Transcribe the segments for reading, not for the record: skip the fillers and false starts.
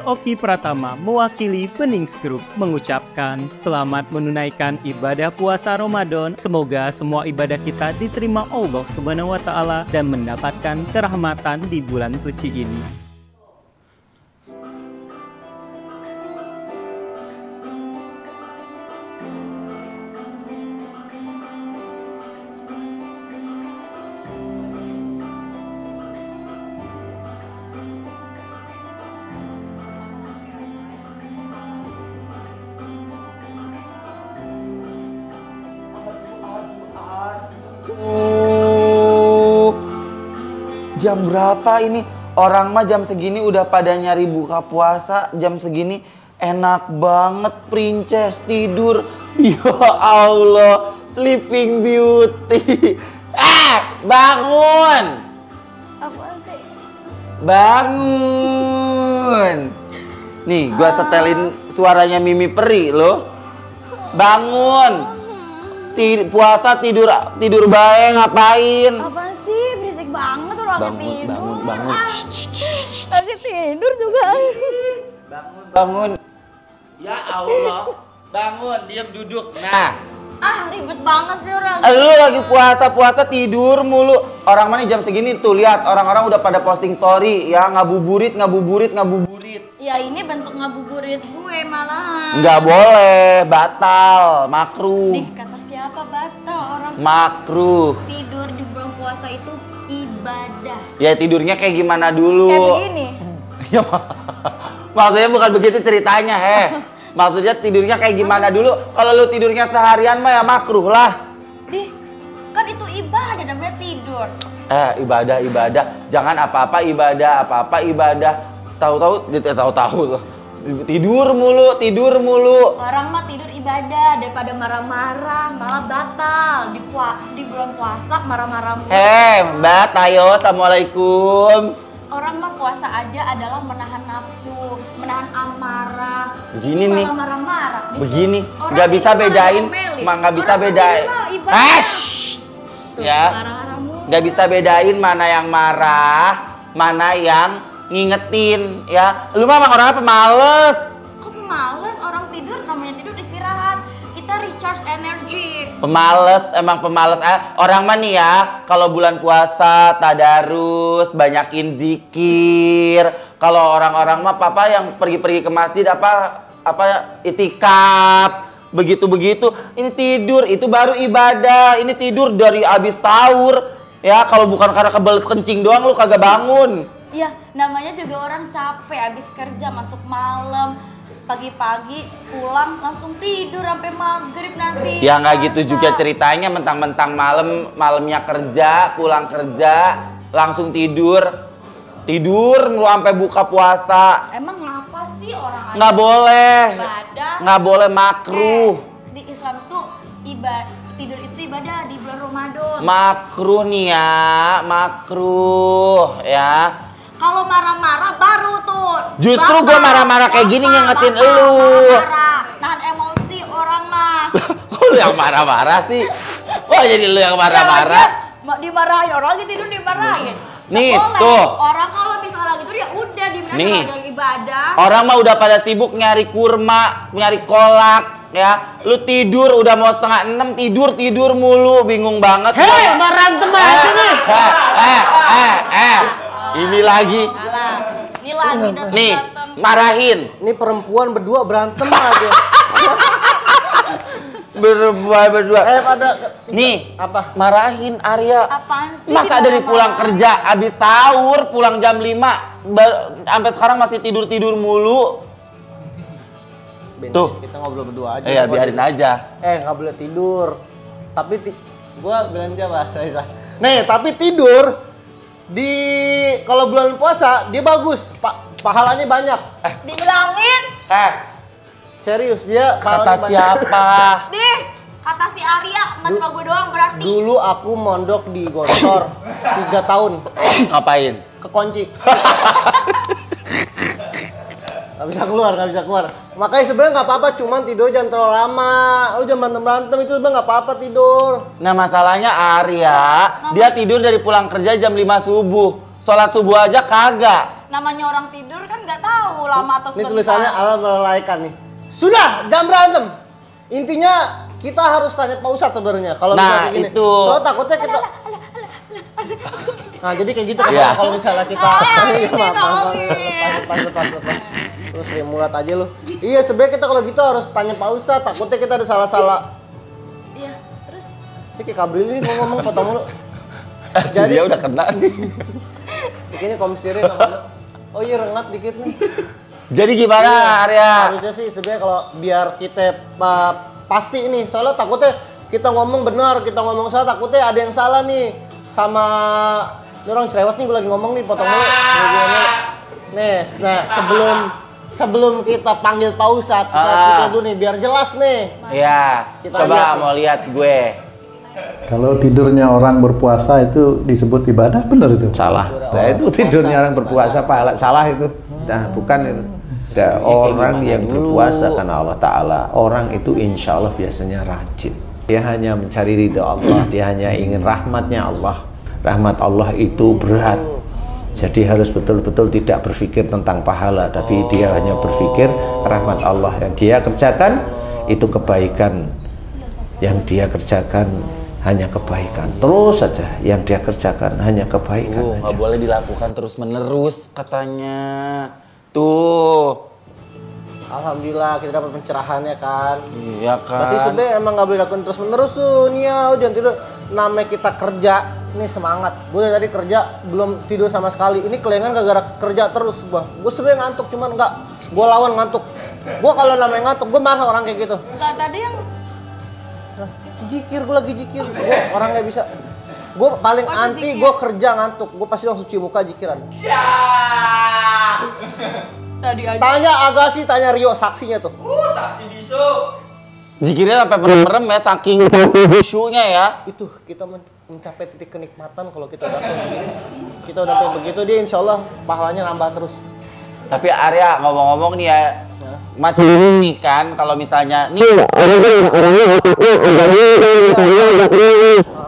Oki Pratama mewakili Benings Group mengucapkan selamat menunaikan ibadah puasa Ramadan. Semoga semua ibadah kita diterima Allah Subhanahu wa taala dan mendapatkan kerahmatan di bulan suci ini. Jam berapa ini? Orang mah jam segini udah pada nyari buka puasa. Jam segini enak banget princess tidur. Ya Allah, Sleeping Beauty. Bangun! Apaan sih? Bangun! Nih, gua setelin suaranya Mimi Peri loh. Bangun! Puasa tidur bae ngapain? Apaan sih? Berisik banget orangnya tidur. Bangun. Lagi tidur juga. Bangun. Ya Allah. Bangun, diam duduk. Nah. Ribet banget sih orang. Lu lagi puasa tidur mulu. Orang mana jam segini tuh lihat orang-orang udah pada posting story ya ngabuburit. Ya ini bentuk ngabuburit gue malahan. Nggak boleh, batal, makruh. Kata siapa batal orang? Makruh. Tidur di bulan puasa itu ibadah. Ya tidurnya kayak gimana dulu? Kayak begini. Ya, maksudnya bukan begitu ceritanya, Maksudnya tidurnya kayak gimana dulu? Kalau lu tidurnya seharian mah ya makruh lah. Kan itu ibadah namanya tidur. Ibadah. Jangan apa-apa ibadah. Tahu-tahu tidur mulu. Orang mah tidur ibadah daripada marah-marah, malah batal. Di bulan puasa marah-marah mulu. Mbak, ayo, assalamualaikum. Orang mah puasa aja adalah menahan nafsu, menahan amarah. Begini nih. Marah-marah. Begini, nggak bisa bedain. Nggak bisa bedain. Ya, nggak bisa bedain mana yang marah, mana yang ngingetin. Ya, lu mah orangnya pemales. Kok pemales? Orang tidur namanya tidur istirahat. Kita recharge energy. Emang pemales. Orang mah nih ya, kalau bulan puasa tadarus, banyakin zikir. Kalau orang-orang mah papa yang pergi-pergi ke masjid apa itikaf, begitu. Ini tidur, itu baru ibadah. Ini tidur dari abis sahur. Ya, kalau bukan karena kebelet kencing doang lu kagak bangun. Iya, namanya juga orang capek abis kerja masuk malam. Pagi-pagi pulang langsung tidur sampai maghrib nanti. Ya nggak gitu juga ceritanya, mentang-mentang malamnya kerja, pulang kerja langsung tidur lu sampai buka puasa. Emang ngapa sih orang Nggak boleh. Ibadah. Nggak boleh, makruh. Di Islam tuh tidur itu ibadah di bulan Ramadan. Makruh nih ya, makruh ya. Kalau marah-marah baru tuh. Justru gue marah-marah kayak gini ngingetin elu. Nahan emosi orang mah. Kok lu yang marah-marah sih? Wah, jadi lu yang marah-marah. Dimarahin orang lagi tidur dimarahin. Nih, boleh. tuh. Orang kalau misalnya lagi tidur ya udah dimarahin lagi ibadah. Orang mah udah pada sibuk nyari kurma, nyari kolak, ya. Lu tidur udah mau 5:30 tidur mulu, bingung banget. Berantem aja nih. Ini lagi. Ini lagi datang. Nih, marahin. Ini perempuan berdua berantem aja. Berdua. Pada Nih, apa? marahin Arya. Apaan sih? Masa dari pulang kerja abis sahur, pulang jam 5 sampai sekarang masih tidur mulu. Tuh. Kita ngobrol berdua aja. Iya, biarin aja. Nggak boleh tidur. Tapi gua belanja Raisa. Nih, tapi tidur kalau bulan puasa dia bagus. Pahalanya banyak. Dibilangin. Serius dia Kata pahalanya siapa? Kata si Arya, nggak cuma gue doang berarti. Dulu aku mondok di Gontor 3 tahun. Ngapain? Kekunci. Gak bisa keluar. Makanya sebenarnya nggak apa-apa, cuman tidur jangan terlalu lama. Lu jangan berantem itu sebenarnya nggak apa-apa tidur. Nah, masalahnya Arya, dia tidur dari pulang kerja jam 5 subuh. Sholat subuh aja kagak. Namanya orang tidur kan nggak tahu ulama atau Ini tulisannya Allah melalaikan nih. Sudah, jam berantem. Intinya kita harus tanya Pak Ustadz sebenarnya kalau Nah, misalnya gini. itu. Soalnya takutnya kita. Nah, jadi kayak gitu kan Iya. kalau misalnya kita. Iya, maaf. Pas. Terus mulat aja lu. Iya, sebenarnya kita kalau gitu harus tanya Pak Ustadz. Takutnya kita ada salah-salah. Iya, terus Ini kayak Kabril ini ngomong potong mulu. Jadi dia udah kena nih. Kayaknya komisirin apa? Oh iya rengat dikit nih. Jadi gimana Arya? Harusnya sih sebenarnya kalau biar kita pasti ini, soalnya takutnya kita ngomong benar, kita ngomong salah, takutnya ada yang salah nih sama ini orang cerewet nih, gue lagi ngomong nih, potong dulu. Nih, nah sebelum kita panggil Pak Ustadz, kita dulu nih biar jelas nih. Iya, Kita coba lihat nih. mau lihat gue. Kalau tidurnya orang berpuasa itu disebut ibadah, benar itu? Salah. Nah, itu tidurnya orang berpuasa pahala salah itu. Nah, bukan itu. Ada orang yang berpuasa karena Allah Ta'ala. Orang itu insya Allah biasanya rajin. Dia hanya mencari ridha Allah. Dia hanya ingin rahmatnya Allah. Rahmat Allah itu berat. Jadi harus betul-betul tidak berpikir tentang pahala. Tapi dia hanya berpikir rahmat Allah. Yang dia kerjakan itu kebaikan. Yang dia kerjakan hanya kebaikan. Terus saja yang dia kerjakan hanya kebaikan aja. Nggak boleh dilakukan terus-menerus katanya. Tuh. Alhamdulillah kita dapat pencerahannya kan. Iya kan. Berarti sebenarnya emang nggak boleh lakukan terus menerus tuh Nia, jangan tidur. Namanya kita kerja, ini semangat. Gue tadi kerja belum tidur sama sekali. Ini kelengan gara-gara kerja terus bang. Gue sebenarnya ngantuk cuman nggak. Gue lawan ngantuk. Gue kalau namanya ngantuk, gue marah orang kayak gitu. enggak tadi yang Jikir, gue lagi jikir. Gue orang nggak bisa. Gue paling anti, gue kerja ngantuk. Gue pasti langsung cuci muka jikiran. tadi aja. Tanya Agassi, tanya Rio, saksinya tuh. Zikirnya sampai merem-merem ya, saking khusyuknya ya. Itu kita mencapai titik kenikmatan kalau kita udah kayak begini. Kita udah kayak begitu, dia insya Allah pahalanya nambah terus. Tapi Arya ngomong-ngomong nih ya, Mas nih kan kalau misalnya nih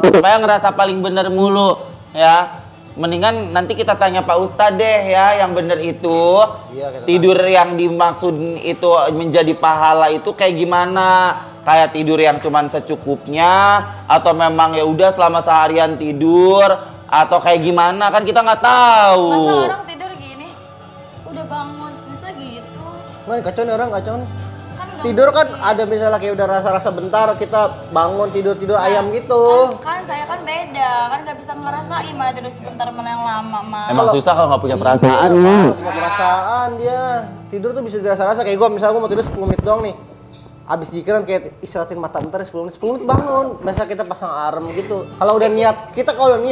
supaya ngerasa paling bener mulu ya, mendingan nanti kita tanya Pak Ustadz deh ya yang bener itu. Iya, kita tidur yang dimaksud itu menjadi pahala itu kayak gimana? Kayak tidur yang cuman secukupnya atau memang ya udah selama seharian tidur atau kayak gimana kan kita nggak tahu. Masa orang tidur gini udah bangun bisa gitu. Nggak, kacau nih orang, kacau nih. Kan nggak Tidur kan mungkin. ada misalnya kayak udah rasa-rasa bentar, kita bangun tidur-tidur ayam gitu. Kan saya kan beda, kan nggak bisa ngerasain mana tidur sebentar mana yang lama mah. Emang susah kalau nggak punya perasaan. Punya perasaan dia. Tidur tuh bisa dirasa-rasa kayak gue, misalnya gue mau tidur 10 menit doang nih. Abis jikiran kayak istirahatin mata bentar 10 menit bangun. Biasa kita pasang alarm gitu. Kalau udah niat, kita udah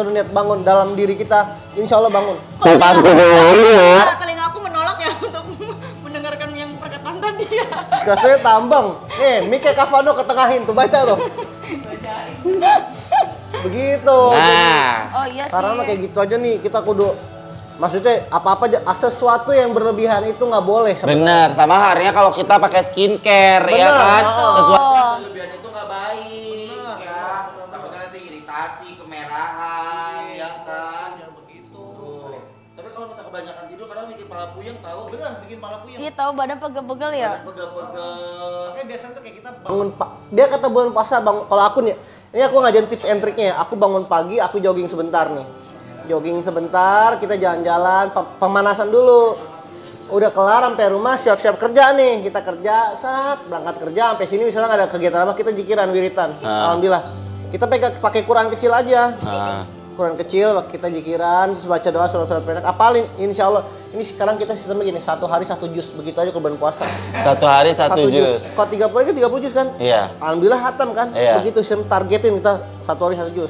niat bangun dalam diri kita, insya Allah bangun. Telinga aku menolak ya untuk mendengarkan yang perkataan tadi ya. Kasarnya tambang. Mike Cavano ketengahin tuh, baca tuh. Begitu. Nah, Oh iya sih. Karena kayak gitu aja nih, kita kudu maksudnya apa-apa sesuatu yang berlebihan itu nggak boleh sebenarnya. bener. Sama halnya kalau kita pakai skincare ya Bener, kan, oh. sesuatu yang berlebihan itu nggak baik ya. Takutnya nanti iritasi, kemerahan, ya kan. Ya begitu. Tapi kalau misalnya kebanyakan tidur kadang bikin kepala puyeng tahu. Bener, bikin kepala puyeng. Iya tahu badan pegel-pegel ya. Pegel-pegel. Kayak biasanya tuh kayak kita bangun dia kata bulan puasa kalau aku nih, ini aku ngajarin tips and triknya ya. Aku bangun pagi, aku jogging sebentar nih. Jogging sebentar, kita jalan-jalan, pemanasan dulu. Udah kelar sampai rumah, siap-siap kerja nih. Kita kerja, berangkat kerja sampai sini misalnya nggak ada kegiatan apa, kita jikiran, wiritan. Alhamdulillah. Kita pakai Quran kecil aja. Quran kecil, kita jikiran, terus baca doa, surat-surat pendek, apalin, insya Allah. Ini sekarang kita sistemnya gini, 1 hari 1 juz, begitu aja kalau bulan puasa. 1 hari 1 juz. Kalau 30 kan 30 juz kan? Iya. Alhamdulillah hatam kan? Iya. Begitu sistem targetin kita 1 hari 1 juz.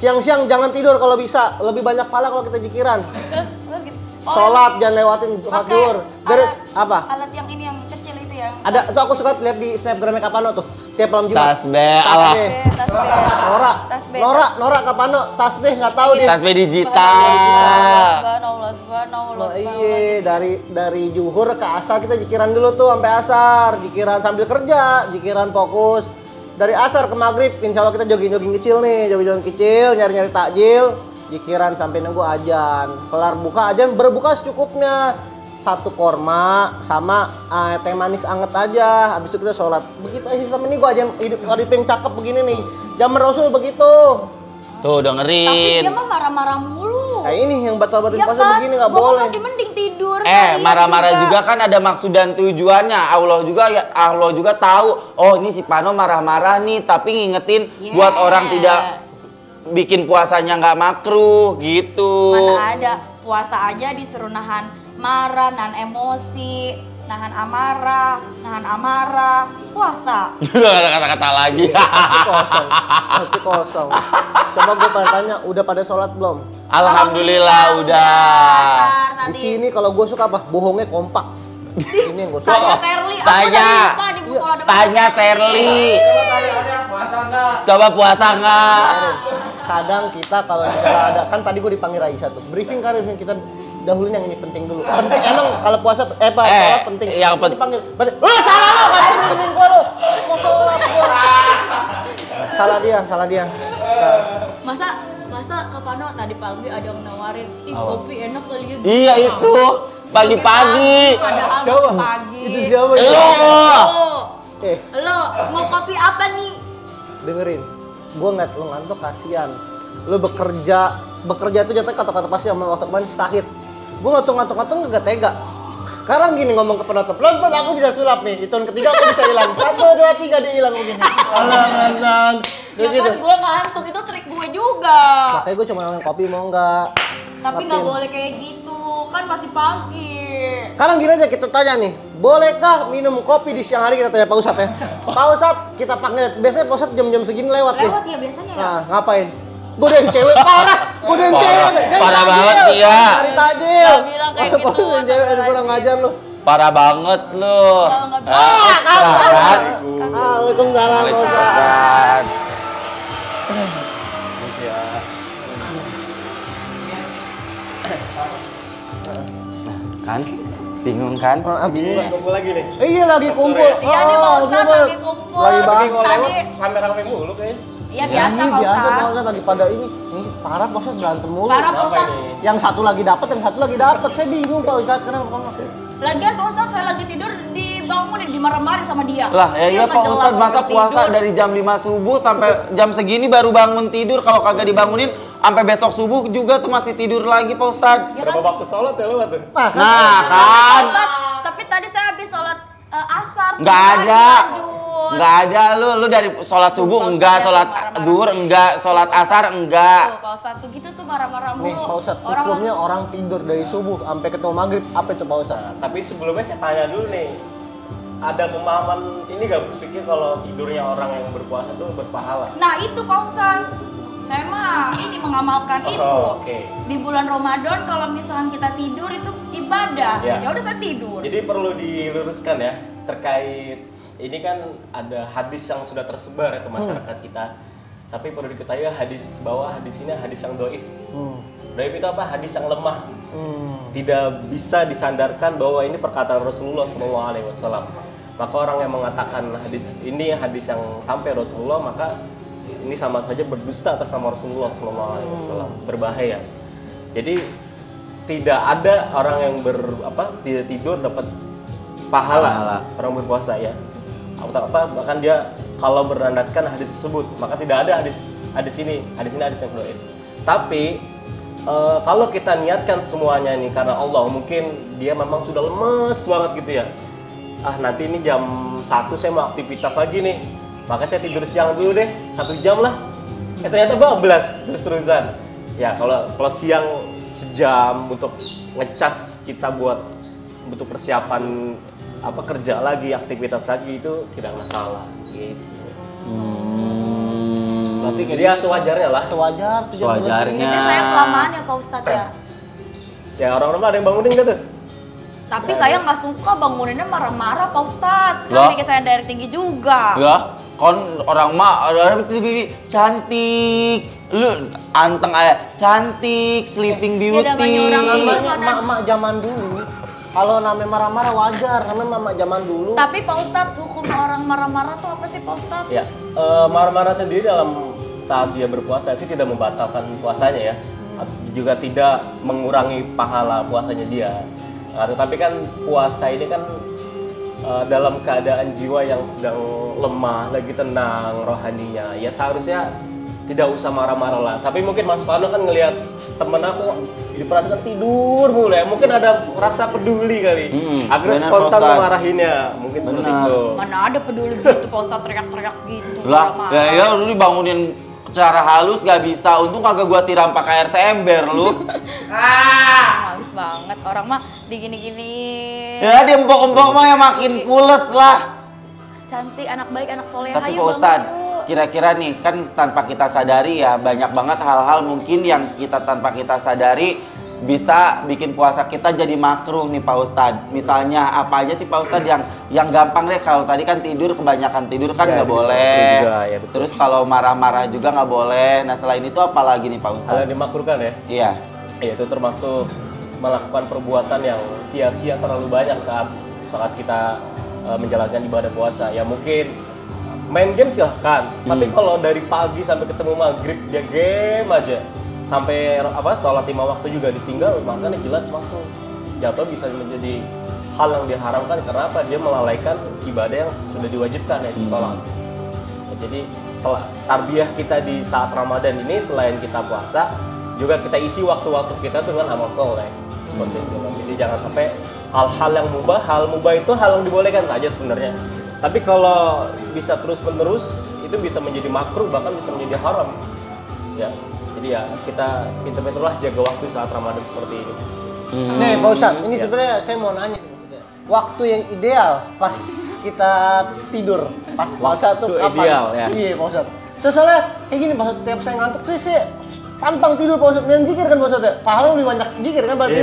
Siang-siang jangan tidur kalau bisa, lebih banyak pahala kalau kita jikiran. Terus gitu. Sholat jangan lewatin pakai zuhur. Dari apa? Alat yang ini yang kecil itu ya. Ada tuh aku suka lihat di Snapgramnya Kapano tuh. Tiap malam Jumat. Tasbih, Allah. Tasbih. Nora, Nora Kapano, tasbih nggak tahu dia. Tasbih digital. Subhanallah, subhanallah. Iya, dari zuhur ke asar kita jikiran dulu tuh sampai asar, jikiran sambil kerja, jikiran fokus. Dari asar ke maghrib, insya Allah kita jogging-jogging kecil nih, jogging-jogging kecil, nyari-nyari takjil, jikiran sampai nunggu ajan. Kelar buka ajan, berbuka secukupnya. satu korma sama teh manis anget aja. Habis itu kita sholat. Begitu sistem ini gua aja hidup yang cakep begini nih. Zaman Rasul begitu. Tuh Tapi dengerin. dia mah marah-marah mulu. Kayak ini yang batal-batalin Ya puasa kan? begini nggak Gua boleh. masih mending tidur. kalian Marah-marah juga kan ada maksud dan tujuannya. Allah juga tahu. Oh, ini si Pano marah-marah nih, tapi ngingetin buat orang tidak bikin puasanya nggak makruh gitu. Mana ada puasa aja disuruh nahan marah, nahan emosi, nahan amarah, puasa. Udah gak ada kata-kata lagi. Masih kosong. Coba gue pada tanya, udah pada sholat belum? Alhamdulillah udah. Dasar Di tadi. sini kalau gue suka apa? Bohongnya kompak. Ini yang gue suka. Tanya Serly, aku Tanya. tadi lupa di musola depan. Tanya Serly. Coba puasa nggak? Kadang kita kalau misalnya ada, kan tadi gue dipanggil Raisa tuh. Briefing kan kita dahuluin yang ini penting dulu. Penting emang kalau puasa sholat penting. yang Gua dipanggil. Berarti, salah lo, nggak briefing gue lo. Mau sholat gua. Salah dia. Masa Kak Pano tadi pagi ada yang nawarin, kopi enak kali ya. Iya itu. Pagi-pagi. Padahal Coba. masih pagi. Itu siapa? Lo. Lo mau kopi apa nih? Dengerin, gue ngeliat lo ngantuk kasihan. Lo bekerja itu jatuh kata-kata pasti sama waktu kemarin sahid. Gue ngantuk gak tega. Sekarang gini ngomong ke penonton aku bisa sulap nih. Di tahun ketiga aku bisa hilang. 1, 2, 3 dihilang begini. Alang. Ya kan gue ngantuk, itu trik gue juga. Makanya gue cuma ngomong kopi mau nggak. Tapi nggak Martin. boleh kayak gitu, kan masih pagi. Sekarang gini aja kita tanya nih, bolehkah minum kopi di siang hari? Kita tanya Pak Ustadz ya. Pak Ustadz, kita panggil, biasanya Pak Ustadz jam-jam segini lewat nih. Lewat ya biasanya ya. Nah, ngapain? Godain cewek parah, godain cewek. Parah banget nih ya. Cari tajil. Nggak bilang kayak gitu, Godain cewek, astagfirullahaladzim. kurang ngajar lu. Parah banget lu. Nggak bisa. Kan? Waalaikumsalam. Pak Ustadz. Kan? Kan? Bingung kan? Bingung nggak? Kumpul lagi nih. Iya lagi kumpul. Iya nih Pak Ustadz lagi kumpul. Lagi banget. Tadi, Rame-rame mulu kayaknya. iya biasa Ini Pak biasa Pak Ustadz. Ustadz lagi pada ini. Nih parah Pak Ustadz berantem mulu. Parah Pak Ustadz. Yang satu lagi dapat, yang satu lagi dapat. Saya bingung Pak Ustadz kenapa Pak? Lagian Pak Ustadz saya lagi tidur dibangunin, dimarah-marahin sama dia. Lah ya Dia iya nggak Pak jelas Ustadz masa mau puasa tidur. dari jam 5 subuh sampai jam segini baru bangun tidur. Kalau kagak dibangunin sampai besok subuh juga tuh masih tidur lagi Pak Ustadz. Ya Berapa kan? waktu sholat ya lewat tuh? Nah, kan? Nah Pak kan? Ustadz, tapi tadi saya habis sholat asar. Nggak sebentar ada. lanjut. Nggak ada lu dari sholat subuh Pak enggak, Ustadz sholat marah-marah. zuhur enggak, sholat asar enggak. Tuh, Pak Ustadz tuh gitu tuh marah-marah mulu. Nih Pak Ustadz, hukumnya orang tidur dari subuh sampai ketemu maghrib, apa itu Pak Ustadz? Nah, tapi sebelumnya saya tanya dulu nih. Ada pemahaman ini gak berpikir kalau tidurnya orang yang berpuasa tuh berpahala? Nah itu Pak Ustadz, saya mah ini mengamalkan itu. oke. Di bulan Ramadan kalau misalkan kita tidur itu ibadah. Ya. Ya udah saya tidur. Jadi perlu diluruskan ya terkait ini kan ada hadis yang sudah tersebar ke masyarakat kita. Tapi perlu diketahui hadis bahwa hadis ini hadis yang doif. Doif itu apa? Hadis yang lemah. Tidak bisa disandarkan bahwa ini perkataan Rasulullah SAW. Maka orang yang mengatakan hadis ini hadis yang sampai Rasulullah, maka ini sama saja berdusta atas nama Rasulullah SAW. Berbahaya. Jadi tidak ada orang yang dia tidur dapat pahala orang berpuasa ya. Bahkan dia kalau berlandaskan hadis tersebut, maka tidak ada hadis ini hadis yang doif. Tapi kalau kita niatkan semuanya ini karena Allah, mungkin dia memang sudah lemes banget gitu ya. Nanti ini jam 1 saya mau aktivitas lagi nih, maka saya tidur siang dulu deh 1 jam lah. Ternyata bablas terus-terusan. Ya kalau siang sejam untuk ngecas kita buat untuk persiapan kerja lagi, aktivitas lagi itu tidak masalah gitu. Berarti Jadi ya sewajarnya lah. sewajar, tuh jam Sewajarnya. Ini saya kelamaan ya Pak Ustadz ya. Ya orang-orang ada yang bangunin gak tuh? Tapi saya nggak suka banguninnya marah-marah Pak Ustadz. Loh? Kan bikin saya dari tinggi juga. Ya, kan orang itu gini cantik. Lu anteng aja, cantik, sleeping beauty. Ya, namanya orang Namanya emak-emak zaman dulu. Kalau namanya marah-marah wajar, namanya emak zaman dulu. Tapi Pak Ustadz, hukum orang marah-marah tuh apa sih Pak Ustadz? Ya, marah-marah sendiri dalam saat dia berpuasa itu tidak membatalkan puasanya ya. Juga tidak mengurangi pahala puasanya dia. Nah, tetapi kan puasa ini kan dalam keadaan jiwa yang sedang lemah, lagi tenang rohaninya, ya seharusnya tidak usah marah-marah lah. Tapi mungkin Mas Fano kan ngelihat temen aku diperhatikan tidur mulu ya, mungkin ada rasa peduli kali. Akhirnya bener, spontan Pak Ustadz. memarahinnya, mungkin seperti itu. Mana ada peduli gitu Pak Ustadz teriak-teriak gitu. Lah, marah-marah. ya lu dibangunin secara halus gak bisa. Untung kagak gua siram pakai air seember lu. Males banget orang mah digini-gini. Ya dia empok-empok mah yang makin pules lah. Cantik, anak baik, anak soleh. Tapi Ayo Pak Ustadz, bangun yuk. kira-kira nih kan tanpa kita sadari ya banyak banget hal-hal mungkin yang kita tanpa kita sadari bisa bikin puasa kita jadi makruh nih Pak Ustadz. Misalnya apa aja sih Pak Ustadz yang gampang deh. Kalau tadi kan tidur, kebanyakan tidur kan Ya, nggak bisa boleh. juga, ya, betul. Terus kalau marah-marah juga nggak boleh. Nah selain itu apa lagi nih Pak Hal Ustadz? yang dimakruhkan ya, Iya. yaitu termasuk melakukan perbuatan yang sia-sia terlalu banyak saat kita menjalankan ibadah puasa. Ya mungkin main game silahkan, tapi kalau dari pagi sampai ketemu maghrib dia game aja, sampai sholat 5 waktu juga ditinggal, maka jelas waktu jatuh bisa menjadi hal yang diharamkan. Karena apa? Dia melalaikan ibadah yang sudah diwajibkan, yaitu sholat. Ya, jadi tarbiyah kita di saat Ramadan ini selain kita puasa, juga kita isi waktu-waktu kita dengan amal soleh. Seperti itu. Jadi jangan sampai hal-hal yang mubah, hal mubah itu hal yang dibolehkan saja sebenarnya. Tapi kalau bisa terus-menerus itu bisa menjadi makruh, bahkan bisa menjadi haram. Ya. Jadi ya kita pintar-pintarlah jaga waktu saat Ramadan seperti ini. Nih Pak Ustadz, ini sebenarnya saya mau nanya. Waktu yang ideal pas kita tidur, pas puasa tuh Waktu kapan? ideal, ya. Iya Pak Ustadz. Soalnya kayak gini Pak Ustadz, tiap saya ngantuk saya pantang tidur Pak Ustadz. Dan zikir kan Pak Ustadz ya? Pahala lebih banyak zikir kan berarti.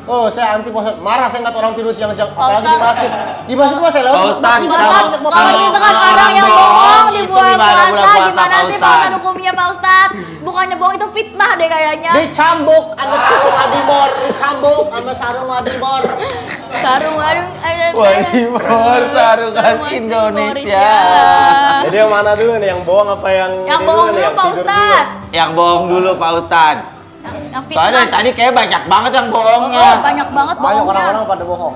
Oh saya anti Pak Ustadz, marah saya nggak orang tidur siang-siang. Apalagi di masjid. Di masjid mah saya lewat. Pak Ustadz, Kalau misalkan orang yang bohong di bulan puasa, gimana sih Pak Ustadz hukumnya Pak Ustadz? Bukannya bohong, itu fitnah deh kayaknya. Dicambuk sama sarung Wadimor, dicambuk sama sarung Wadimor. Sarung-sarung Wadimor, sarung khas Indonesia. Jadi yang mana dulu nih? Yang bohong apa yang Yang ini bohong nih, dulu yang Pak tidur Ustadz. Yang bohong dulu Pak Ustadz. Yang fitnah. Soalnya dari tadi kayak banyak banget yang Oh, bohongnya. banyak banget Banyak bohongnya. orang-orang pada bohong.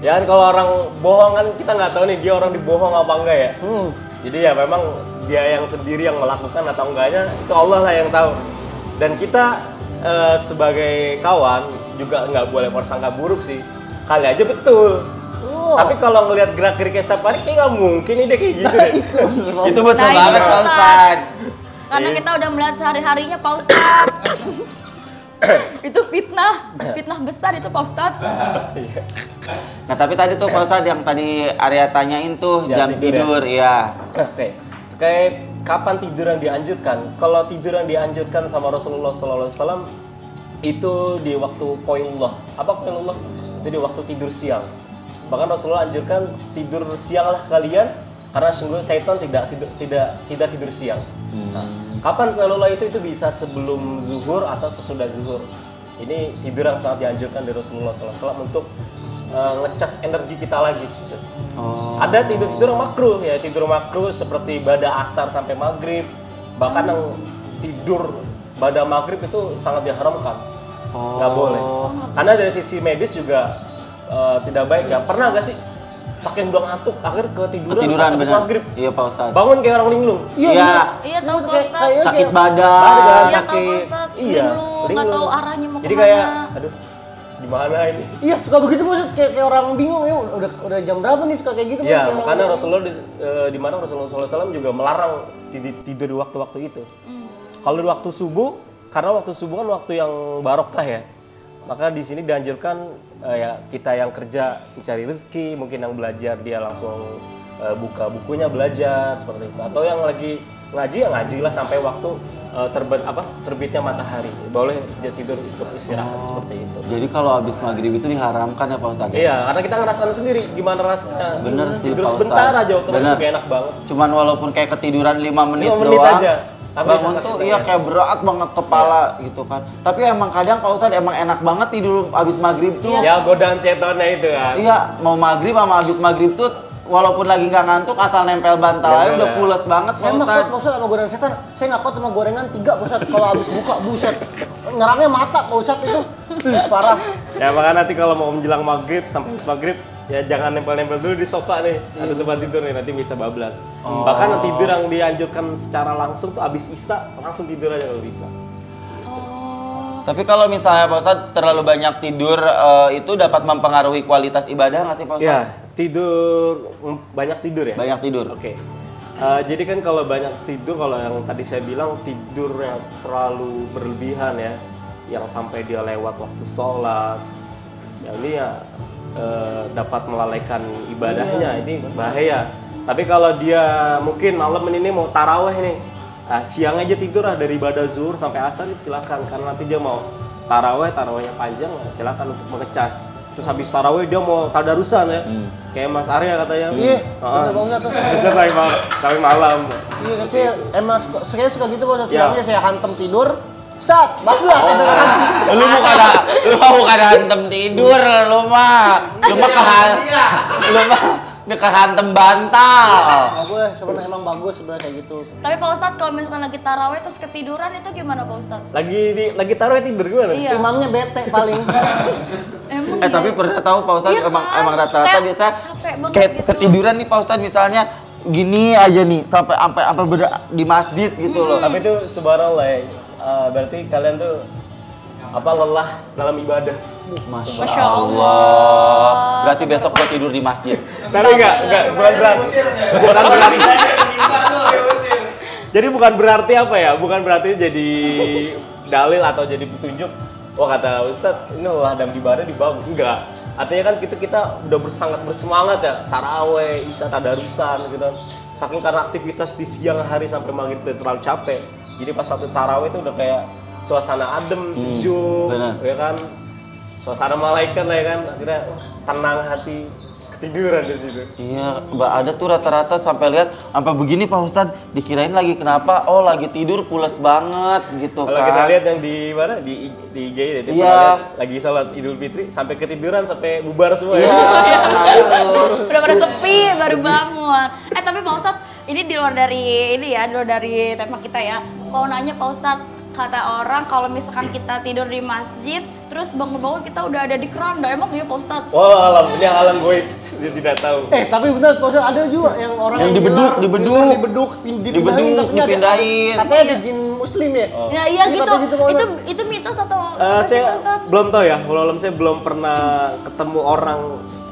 Ya kan kalau orang bohong kan kita nggak tahu nih dia orang dibohong apa enggak ya. Jadi ya memang dia yang sendiri yang melakukan atau enggaknya itu Allah lah yang tahu. Dan kita sebagai kawan juga nggak boleh prasangka buruk sih. Kali aja betul. Tapi kalau ngelihat gerak geriknya setiap hari kayak nggak mungkin nih dia kayak gitu deh. Itu betul Nah, banget itu Pak Ustadz. Karena kita udah melihat sehari-harinya Pak Ustadz. Itu fitnah besar itu Pak Ustadz. Nah tapi tadi tuh Pak Ustadz yang tadi Arya tanyain tuh Jam jam tidur tidur ya. Oke. Terkait kapan tidur yang dianjurkan? Kalau tidur yang dianjurkan sama Rasulullah SAW itu di waktu qailullah. Apa qailullah? Itu di waktu tidur siang. Bahkan Rasulullah anjurkan tidur sianglah kalian karena sungguh syaitan tidak tidur siang. Nah, kapan qailullah itu bisa sebelum zuhur atau sesudah zuhur. Ini tidur yang sangat dianjurkan dari Rasulullah SAW untuk ngecas energi kita lagi. Ada tidur yang makruh ya, tidur makruh seperti pada asar sampai maghrib. Bahkan yang tidur pada maghrib itu sangat diharamkan, nggak boleh. Karena dari sisi medis juga tidak baik ya. Pernah nggak sih saking udah ngantuk akhir ketiduran pas habis bener. maghrib, Iya Pak Ustadz. bangun kayak orang linglung. Iya. Iya tahu Pak Ustadz. Sakit badan. Badan Iya tahu sakit. Pak Ustadz. Iya, Linglung, nggak linglung. tahu arahnya mau Jadi kemana. kayak, aduh, gimana ini? Iya, suka begitu Maksud kayak orang bingung ya udah jam berapa nih suka kayak gitu. Iya, Kayak makanya orang- Rasulullah di mana Rasulullah SAW juga melarang tidur di waktu-waktu itu. Kalau di waktu subuh, karena waktu subuh kan waktu yang barokah ya. Maka di sini dianjurkan ya kita yang kerja mencari rezeki, mungkin yang belajar dia langsung buka bukunya belajar seperti itu. Atau yang lagi ngaji ya ngajilah sampai waktu terbitnya matahari. Boleh dia tidur istirahat seperti itu. Jadi kalau habis maghrib itu diharamkan ya Pak Ustadz? Iya, karena kita ngerasain sendiri gimana rasanya. Bener sih Tidur Pak sebentar Ustadz. aja waktu Bener. itu enak banget. Cuman walaupun kayak ketiduran 5 menit 5 menit doang. aja. Tapi Bangun bisa tuh sakit iya ya. kayak berat banget kepala gitu kan. Tapi emang kadang Pak Ustadz emang enak banget tidur habis maghrib tuh. Ya godaan setannya itu kan. Iya, mau maghrib sama habis maghrib tuh walaupun lagi nggak ngantuk asal nempel bantal aja udah pules banget Saya Pak nggak Ustadz. kuat Pak Ustadz sama gorengan setan. Saya nggak kuat sama gorengan 3 Pak Ustadz. Kalau habis buka buset. Ngerangnya mata Pak Ustadz itu. Parah. Ya makanya nanti kalau mau menjelang maghrib sampai maghrib ya jangan nempel-nempel dulu di sofa nih. Ada tempat tidur nih nanti bisa bablas. Bahkan tidur yang dianjurkan secara langsung tuh abis isya langsung tidur aja kalau bisa. Tapi kalau misalnya Pak Ustadz terlalu banyak tidur itu dapat mempengaruhi kualitas ibadah nggak sih Pak Ustadz? Ya, tidur banyak tidur ya. Banyak tidur. Oke. Jadi kan kalau banyak tidur, kalau yang tadi saya bilang tidur yang terlalu berlebihan ya, yang sampai dia lewat waktu sholat, ya ini ya dapat melalaikan ibadahnya, ini bahaya. Tapi kalau dia mungkin malam ini mau taraweh nih, siang aja tidur lah dari ibadah zuhur sampai asar silakan, karena nanti dia mau tarawehnya panjang, silakan untuk mengecas. Terus habis taraweh dia mau tadarusan ya, kayak Mas Arya katanya. Iya, bener banget tuh. Itu sampai malam. Iya, saya emang saya suka gitu Pak Ustadz. Siangnya saya hantem tidur. Sat, bablas sampai pagi. Lu bukan hantem tidur, lu mah kehantem bantal. Bagus, sebenarnya emang bagus sebenarnya kayak gitu. Tapi Pak Ustadz kalau misalkan lagi taraweh terus ketiduran itu gimana Pak Ustadz? Lagi taruh tidur gimana? Iya. Imamnya bete paling. Emang Tapi pernah tahu Pak Ustadz Iya kan? emang rata-rata Kayak biasa capek banget kayak gitu. ketiduran nih Pak Ustadz misalnya gini aja nih sampai di masjid gitu loh. Tapi itu subhanallah ya, berarti kalian tuh lelah dalam ibadah. Masya Allah. Berarti besok gua tidur di masjid. Tapi enggak, bukan berarti. Jadi bukan berarti apa ya? Bukan berarti jadi dalil atau jadi petunjuk. Wah kata Ustadz, ini lelah dalam ibadah dibagus. Enggak. Artinya kan kita udah sangat bersemangat ya, taraweh, isya, tadarusan gitu. Saking karena aktivitas di siang hari sampai maghrib terlalu capek. Jadi pas waktu taraweh itu udah kayak suasana adem, sejuk, ya kan? Suasana malaikat lah ya kan, akhirnya tenang hati, ketiduran di situ. Iya, ada tuh rata-rata sampai lihat sampai begini Pak Ustadz, dikirain lagi kenapa? Oh, lagi tidur pules banget gitu. Kalau kita lihat yang di mana di IG itu lagi salat Idul Fitri sampai ketiduran sampai bubar semua ya. Udah pada sepi baru bangun. Tapi Pak Ustadz, ini di luar dari tema kita ya. Mau nanya Pak Ustadz, kata orang kalau misalkan kita tidur di masjid, terus bangun-bangun kita udah ada di keranda, emang iya Pak Ustadz? Wah, ini alam gue dia tidak tahu. Tapi benar Pak Ustadz, ada juga yang orang yang dibeduk, dipindahin. Katanya ada jin muslim ya? Ya iya gitu. Gitu, Pak Ustadz. Itu mitos atau apa sih, Saya Pak Ustadz? belum tahu ya, walau saya belum pernah ketemu orang,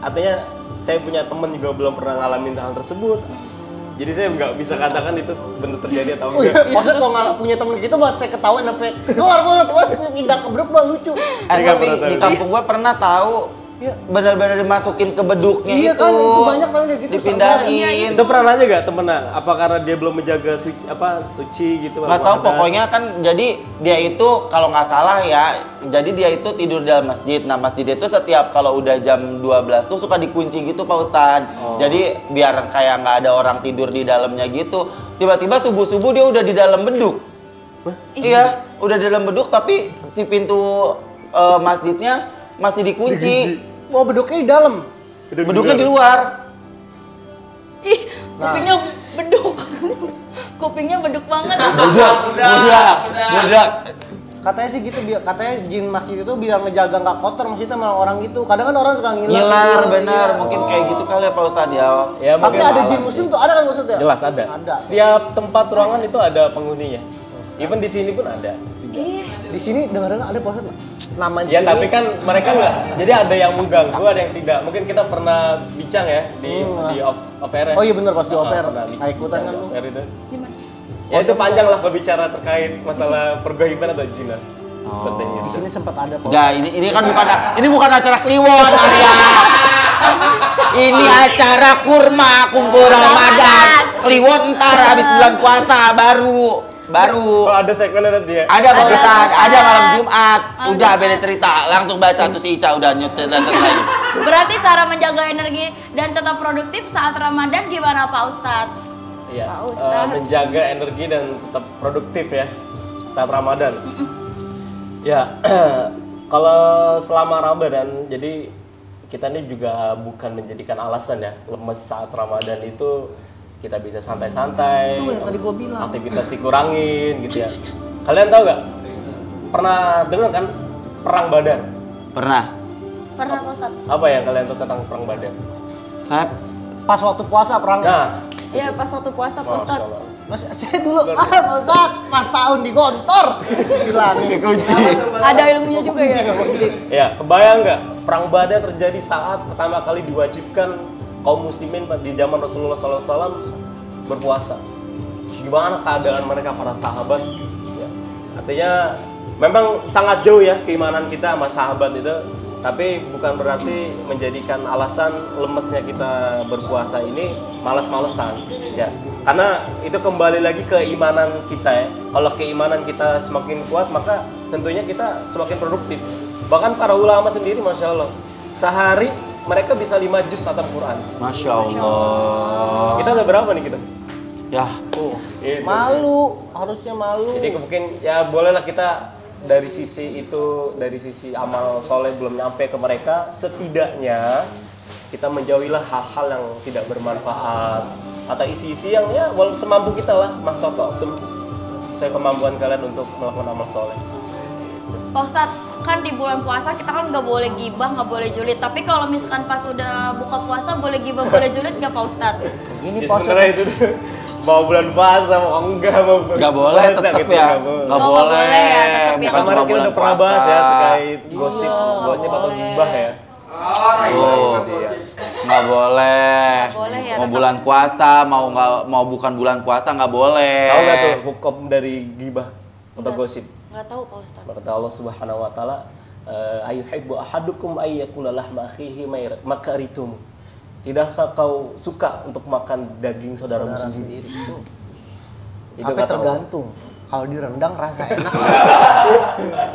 artinya saya punya teman juga belum pernah ngalamin hal tersebut. Jadi saya nggak bisa katakan itu benar terjadi atau Oh enggak. iya, maksudnya kalau nggak punya temen gitu mas saya ketahuan sampai keluar banget, wah pindah ke beduk mah lucu. Tapi di kampung gua pernah tahu benar-benar dimasukin ke beduknya Iya itu. kan, itu banyak kan kayak gitu. Dipindahin. Itu pernah nanya nggak temennya? Apa karena dia belum menjaga suci gitu? Nggak tahu, pokoknya kan jadi dia itu kalau nggak salah ya, jadi dia itu tidur di dalam masjid. Nah masjid itu setiap kalau udah jam 12 tuh suka dikunci gitu Pak Ustadz. Jadi biar kayak nggak ada orang tidur di dalamnya gitu. Tiba-tiba subuh-subuh dia udah di dalam beduk. Iya, udah di dalam beduk tapi si pintu masjidnya masih dikunci. Wah beduknya di dalam. Beduknya di luar. Ih, kupingnya beduk. Kupingnya beduk banget. Budak. Katanya sih gitu, katanya jin masjid itu biar ngejaga nggak kotor masjidnya sama orang gitu. Kadang kan orang suka ngiler. Ngiler, gitu. bener. Iya. Mungkin kayak gitu kali ya Pak Ustadz ya. Ya, Tapi mungkin ada malam jin muslim tuh ada kan maksudnya? jelas ada. Ada. Setiap tempat ruangan itu ada penghuninya. Even di sini pun ada. Di sini dengar-dengar ada posat nama Ya jin. tapi kan mereka nggak. Jadi ada yang mengganggu, ada yang tidak. Mungkin kita pernah bincang ya di off-air. Oh iya bener pas di oper. Pernah Nggak ikutan kan lu. off-air itu. Gimana? Ya itu panjang lah berbicara terkait masalah pergaiban atau jinnah. Seperti Di itu. sini sempat ada posat. Enggak, ini kan bukan acara Kliwon, Arya. Ini acara kurma kumpul Ramadan. Kliwon ntar habis bulan puasa baru. Kalau ada segmennya nanti ya. Ada Pak Ustadz, ada malam Jumat. Udah beda cerita, langsung baca tuh si Ica udah nyetel lagi. Berarti cara menjaga energi dan tetap produktif saat Ramadan gimana Pak Ustadz? Iya. Pak Ustadz. Menjaga energi dan tetap produktif ya saat Ramadan. Ya, kalau selama Ramadan, jadi kita ini juga bukan menjadikan alasan ya lemes saat Ramadan itu kita bisa santai-santai, Itu yang tadi gua bilang. aktivitas dikurangin gitu ya. Kalian tahu nggak? Pernah dengar kan perang Badar? Pernah. Pernah Pak Ustadz? Apa yang kalian tahu tentang perang Badar? Saya Pas waktu puasa perang. Nah, Iya pas waktu puasa Pak Masya Ustadz. Allah. Mas, saya dulu, Pak Ustadz, 4 tahun di gontor. Bilangin. dikunci. Ada ilmunya juga ya. Ya, kebayang nggak perang Badar terjadi saat pertama kali diwajibkan kaum muslimin di zaman Rasulullah SAW berpuasa. Gimana keadaan mereka para sahabat? Ya. Artinya memang sangat jauh ya keimanan kita sama sahabat itu, tapi bukan berarti menjadikan alasan lemesnya kita berpuasa ini malas-malesan. Ya, karena itu kembali lagi ke keimanan kita ya. Kalau keimanan kita semakin kuat, maka tentunya kita semakin produktif. Bahkan para ulama sendiri, Masya Allah, sehari mereka bisa 5 juz khatam Quran. Masya Allah. Kita udah berapa nih kita? Ya. Gitu. Malu, harusnya malu. Jadi mungkin ya bolehlah kita dari sisi itu, dari sisi amal soleh belum nyampe ke mereka, setidaknya kita menjauhilah hal-hal yang tidak bermanfaat atau isi-isi yang ya walaupun semampu kita lah, mas Toto, saya kemampuan kalian untuk melakukan amal soleh. Pak Ustadz, kan di bulan puasa kita kan nggak boleh gibah, nggak boleh julid. Tapi kalau misalkan pas udah buka puasa boleh gibah, boleh julid nggak Pak Ustadz? Ini Ya, Pak sebenarnya itu mau bulan puasa mau enggak mau Nggak boleh puasa tetap gitu, ya. nggak boleh. Nggak Oh, nggak boleh. boleh ya, tetap ya. Bukan Kemarin cuma kita bulan udah pernah puasa. bahas ya terkait gosip, nggak gosip atau boleh. gibah ya. Oh, nggak boleh. Nggak boleh ya, Mau tetap. bulan puasa, mau bukan bulan puasa nggak boleh. Tahu nggak tuh hukum dari gibah atau Nggak. gosip? Nggak tahu Pak Ustadz. Kata Allah Subhanahu wa taala, ayuhibbu ahadukum ayyakula lahma akhihi makaritum. Tidakkah kau suka untuk makan daging saudaramu sendiri? Itu Tapi kata Allah. tergantung. Kalau direndang rasa enak.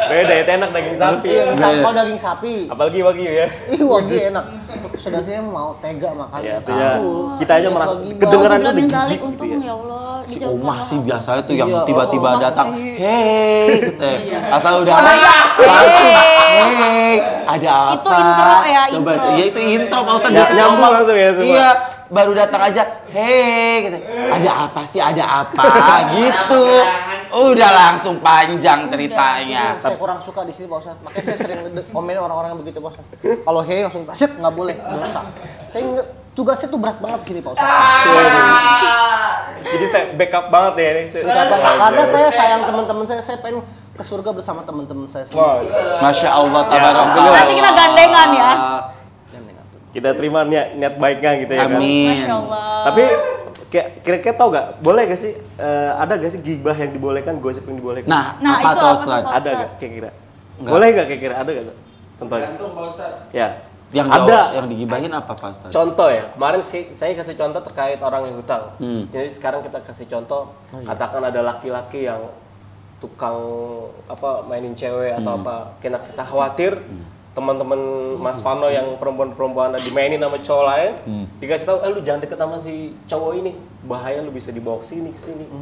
Beda ya, enak daging sapi. Iya, kalau daging sapi. Apalagi wagyu ya. Ih, wagyu enak. Sudah saya mau tega makan. Ya, itu ya. Kita aja merasa Wagyu. kedengeran Auzubillah tuh min jijik zalik, gitu untung ya. ya Allah. Si dijauhkan Omah Allah. sih biasanya tuh yang Iya, tiba-tiba Omah datang, sih. hei, gitu. Asal udah Hey. ada apa? Itu intro ya, Coba, intro. iya itu intro Pak Ustadz. Ya, Biasanya nyambung Omah, langsung ya, coba. iya, baru datang aja, hei, gitu. Ada apa sih? Ada apa? Gitu. Udah langsung panjang ceritanya. Saya kurang suka di sini Pak Ustadz. Makanya saya sering komen orang-orang yang begitu Pak Ustadz. Kalau hey langsung tasik nggak boleh, dosa. Saya ingat tugasnya tuh berat banget di sini Pak Ustadz. Jadi saya backup banget ya ini. Karena saya sayang teman-teman saya pengen ke surga bersama teman-teman saya. Wah, Masya Allah, tabarakallah. Nanti kita gandengan ya. kita terima niat baiknya gitu ya kan. Amin. Masya Allah. Tapi kira-kira tau gak, boleh gak sih, ada gak sih gibah yang dibolehkan, gosip yang dibolehkan? Nah, Nah, apa itu tuh apa tuh, Ustadz? Pak? Ada Ustadz. gak kira-kira? Nggak. Boleh gak kira-kira? Ada gak tuh? Contohnya? Ya. Yang ada. jauh, yang digibahin apa Pak Ustadz? Contoh ya, kemarin sih saya kasih contoh terkait orang yang hutang. Hmm. Jadi sekarang kita kasih contoh, katakan ada laki-laki yang tukang apa mainin cewek atau apa, kita khawatir teman-teman Mas Vano yang perempuan-perempuan dimainin sama cowok lain, dikasih tahu, lu jangan deket sama si cowok ini, bahaya lu bisa dibawa ke sini.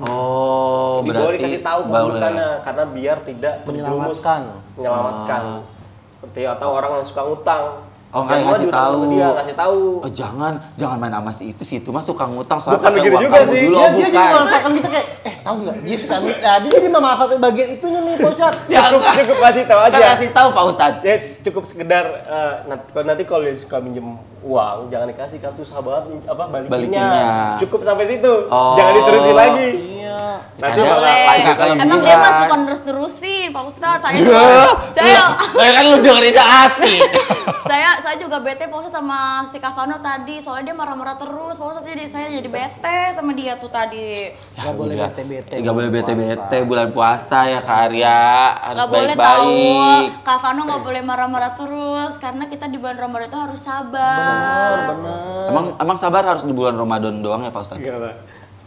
Oh, Jadi boleh berarti dikasih tahu boleh. keburukannya karena biar tidak terjerumus menyelamatkan. Seperti atau orang yang suka ngutang. Oh, Yang ngasih diutang sama tahu. Dia ngasih tahu. Oh, jangan main sama si itu mah suka ngutang soalnya Bukan pakai begitu uang juga kamu sih. dulu. Dia Oh, jadi bukan. memanfaatkan kita kayak, tahu nggak? Dia suka ngutang. Nah, dia jadi memanfaatkan bagian itunya nih Pak Ustadz. Ya, Cukup kasih tahu Kan aja. kasih tahu Pak Ustadz. Ya cukup sekedar nanti kalau dia suka minjem uang jangan dikasih kan susah banget balikinnya. Balikinnya. Cukup sampai situ. Oh. Jangan diterusin lagi. Iya. Nanti Kadang malah Boleh. suka kelebihan. Emang dia mah suka terus-terusin, Pak Ustadz. Ya kan lu dengerin dia asik. Saya juga bete Pak Ustadz sama si Kavano tadi. Soalnya dia marah-marah terus. Pak Ustadz jadi saya jadi bete sama dia tuh tadi. Nggak boleh udah. bete-bete. Nggak boleh bete-bete bulan puasa ya Kak Arya. Harus Gak boleh tahu, baik-baik. Kavano nggak boleh marah-marah terus karena kita di bulan Ramadan itu harus sabar. Emang sabar harus di bulan Ramadan doang ya Pak Ustadz? Gimana?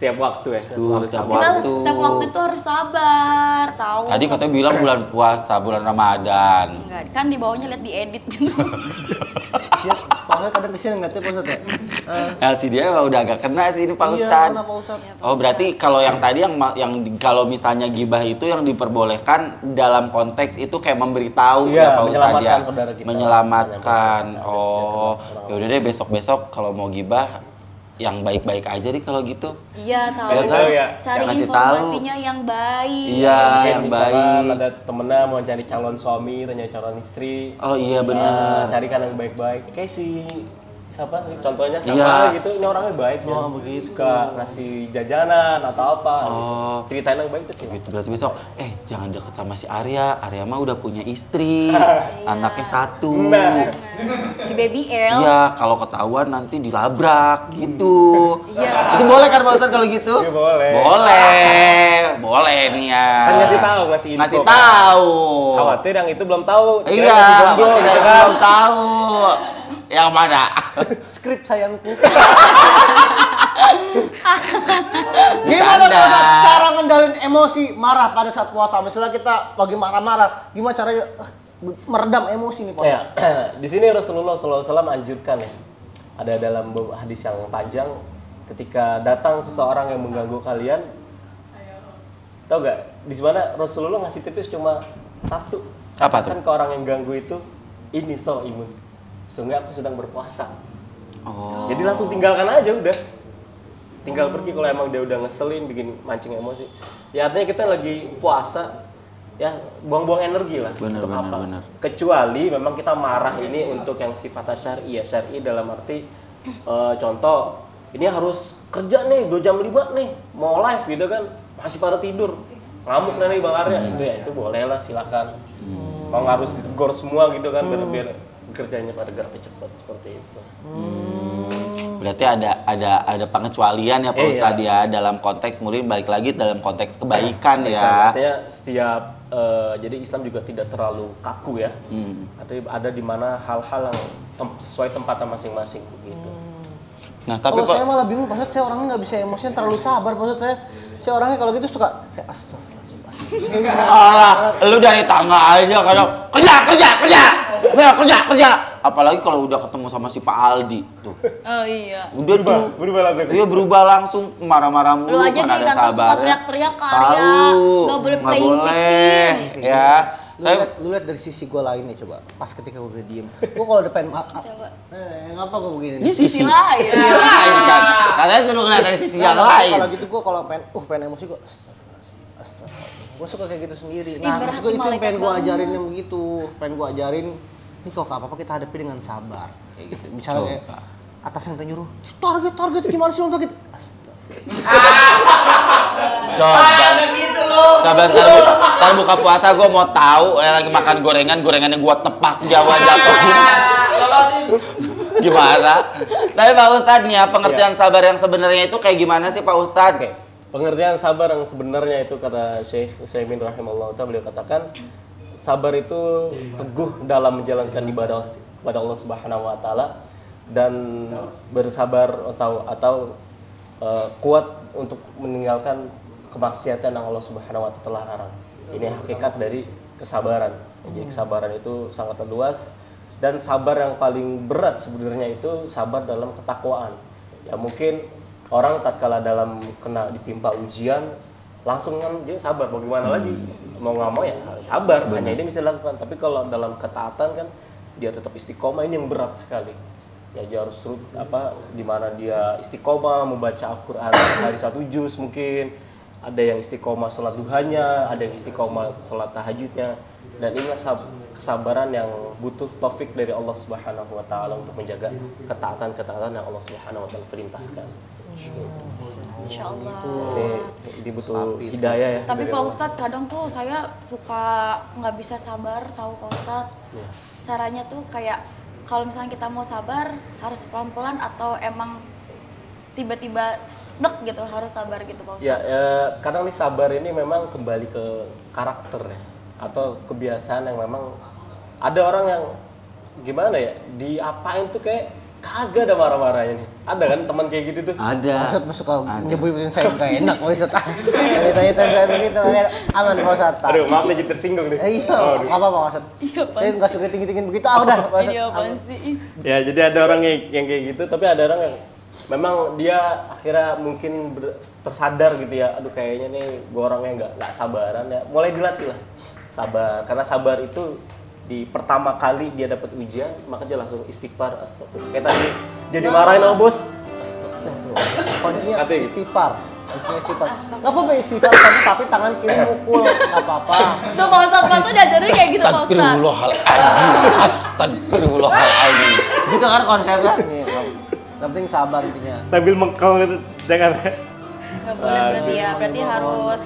setiap waktu ya. Setiap Kita waktu. setiap waktu itu harus sabar, tahu. Tadi katanya bilang bulan puasa, bulan Ramadan. Enggak, kan di bawahnya lihat diedit gitu. Siap, Pak Ustadz kadang kesian nggak tuh Pak Ustadz ya? Nah, si dia udah agak kena sih ini Pak Iya, Ustadz. kena Pak Ustadz. Oh, berarti kalau yang tadi kalau misalnya gibah itu yang diperbolehkan dalam konteks itu kayak memberitahu Iya, ya Pak Ustadz ya. menyelamatkan saudara kita. Menyelamatkan. Menyelamatkan. Oh, ya udah deh besok-besok kalau mau gibah yang baik-baik aja deh kalau gitu. Iya, tahu. Iya kan? Cari Ngasih tahu. informasinya yang baik. Iya, Kayak yang misalkan baik. ada temennya mau cari calon suami, tanya calon istri. Oh iya benar. Carikan yang baik-baik. Kayak si siapa sih contohnya siapa Iya. gitu, ini orangnya baik ya. Oh, begitu. Suka ngasih jajanan atau apa. Oh. Ceritain yang baik tuh sih. Gitu berarti besok jangan deket sama si Arya. Arya mah udah punya istri, anaknya 1. Nah. Si Baby L. Iya, kalau ketahuan nanti dilabrak gitu. Iya. Itu boleh kan Pak Ustadz kalau gitu? Iya, boleh. Boleh nih ya. Kan ngasih tahu, ngasih info. Ngasih kan. tahu. Khawatir yang itu belum tahu. kira Iya, masih jomblo, tidak gitu kan. belum tahu. Yang mana? Skrip sayangku. Gimana Bercanda. Pak Ustadz cara ngendalin emosi marah pada saat puasa? Misalnya kita lagi marah-marah, gimana caranya meredam emosi nih Pak? Ya, di sini Rasulullah SAW anjurkan ya. Ada dalam hadis yang panjang, ketika datang seseorang yang mengganggu kalian, tahu nggak? Di mana Rasulullah ngasih tips cuma satu. Apa tuh? Katakan ke orang yang ganggu itu, ini so imun. Sehingga aku sedang berpuasa. Oh. Jadi langsung tinggalkan aja udah. Tinggal pergi kalau emang dia udah ngeselin, bikin mancing emosi. Ya artinya kita lagi puasa, ya buang-buang energi lah. Bener, untuk bener, apa. bener. Kecuali memang kita marah ini untuk yang sifatnya syar'i ya. Syar'i dalam arti contoh, ini harus kerja nih 2 jam 5 nih, mau live gitu kan, masih pada tidur. Ngamuk nih Bang Arya, itu ya itu boleh lah silakan. Mau harus ditegur semua gitu kan, biar kerjanya pada gerak cepat seperti itu. Berarti ada pengecualian ya Pak Iya. Ustadz ya dalam konteks mungkin balik lagi dalam konteks kebaikan ya. Artinya setiap jadi Islam juga tidak terlalu kaku ya. Artinya ada di mana hal-hal yang sesuai tempatnya masing-masing begitu. Nah, tapi Kalau saya malah bingung Pak Ustadz, saya orangnya nggak bisa emosinya terlalu sabar Pak Ustadz. Saya orangnya kalau gitu suka kayak astagfirullahaladzim. lu dari tangga aja kadang kerja. Apalagi kalau udah ketemu sama si Pak Aldi tuh. Oh iya. Udah tuh. Berubah langsung. Iya berubah langsung marah-marah mulu. Lu aja mana nih ada kan suka sabarnya. teriak-teriak ke Arya. Tahu. Nggak boleh Nggak playing boleh, victim. ya. Lu lihat dari sisi gue lain nih coba. Pas ketika gue diem, gue kalau depan Coba. ngapa gue begini? Ini sisi lain. Sisi lain kan. Katanya suruh ngeliat dari sisi yang lain. Kalau gitu gue kalau pengen emosi gue astagfirullahaladzim. Gue suka kayak gitu sendiri. Nah, Ibarat maksud gue itu yang malaikat pengen gue banget. ajarin yang begitu. Pengen gue ajarin, ini kok apa-apa kita hadapi dengan sabar. Kayak gitu. Misalnya kayak atas yang nyuruh, target gimana sih target? Coba ntar buka puasa gue mau tahu lagi makan gorengannya gue tepak Jawa jatuh. Gimana? Tapi Pak Ustadz nih ya pengertian sabar yang sebenarnya itu kayak gimana sih Pak Ustadz? Oke. Pengertian sabar yang sebenarnya itu kata Syekh Utsaimin rahimahullah ta'ala, beliau katakan sabar itu teguh dalam menjalankan ibadah kepada Allah Subhanahu wa taala dan bersabar atau kuat untuk meninggalkan kemaksiatan yang Allah Subhanahu wa taala larang. Ini hakikat dari kesabaran. Jadi kesabaran itu sangat luas dan sabar yang paling berat sebenarnya itu sabar dalam ketakwaan. Ya mungkin orang tatkala dalam ditimpa ujian langsung kan dia sabar, mau gimana lagi, mau nggak mau ya sabar, hanya ini bisa dilakukan. Tapi kalau dalam ketaatan kan dia tetap istiqomah, ini yang berat sekali. Ya dia harus di mana dia istiqomah membaca Al-Quran hari 1 juz mungkin, ada yang istiqomah sholat duhanya, ada yang istiqomah sholat tahajudnya, dan inilah kesabaran yang butuh taufik dari Allah Subhanahu wa taala untuk menjaga ketaatan yang Allah Subhanahu wa taala perintahkan. Insya Allah. Ini butuh hidayah ya. Tapi dari Pak Allah. Ustadz kadang tuh saya suka nggak bisa sabar, tahu Pak Ustadz. Ya. Caranya tuh kayak kalau misalnya kita mau sabar harus pelan-pelan atau emang tiba-tiba dek gitu harus sabar gitu Pak Ustadz. Ya, kadang nih sabar ini memang kembali ke karakter ya, atau kebiasaan yang memang ada orang yang gimana ya, diapain tuh kayak kagak ada marah-marahnya nih. Ada kan teman kayak gitu tuh? Ada. Ustadz masuk kau nyebutin saya nggak enak, Pak Ustadz. Tanya-tanya saya begitu, aman Pak Ustadz. Aduh, maaf nih jadi tersinggung nih. Iya, nggak apa-apa Pak Ustadz. Saya nggak suka tinggi-tinggiin begitu, udah Pak Ustadz. Iya apaan sih? Ya, jadi ada orang yang kayak gitu, tapi ada orang yang memang dia akhirnya mungkin tersadar gitu ya. Aduh, kayaknya nih gue orangnya nggak sabaran ya. Mulai dilatih lah sabar, karena sabar itu di pertama kali dia dapat ujian, maka dia langsung istighfar, astagfirullah. Kayak tadi dia dimarahin sama bos, astagfirullah. Kuncinya Katanya gitu. istighfar. Kuncinya istighfar. Nggak apa-apa istighfar, tapi tangan kiri mukul, nggak apa-apa. Tuh Pak Ustadz diajarin kayak gitu Pak Ustadz. Astagfirullahaladzim. Astagfirullahaladzim. Gitu kan konsepnya. Nih, yang penting sabar intinya. Sambil mengkong gitu, jangan. Nggak boleh berarti ya, berarti harus.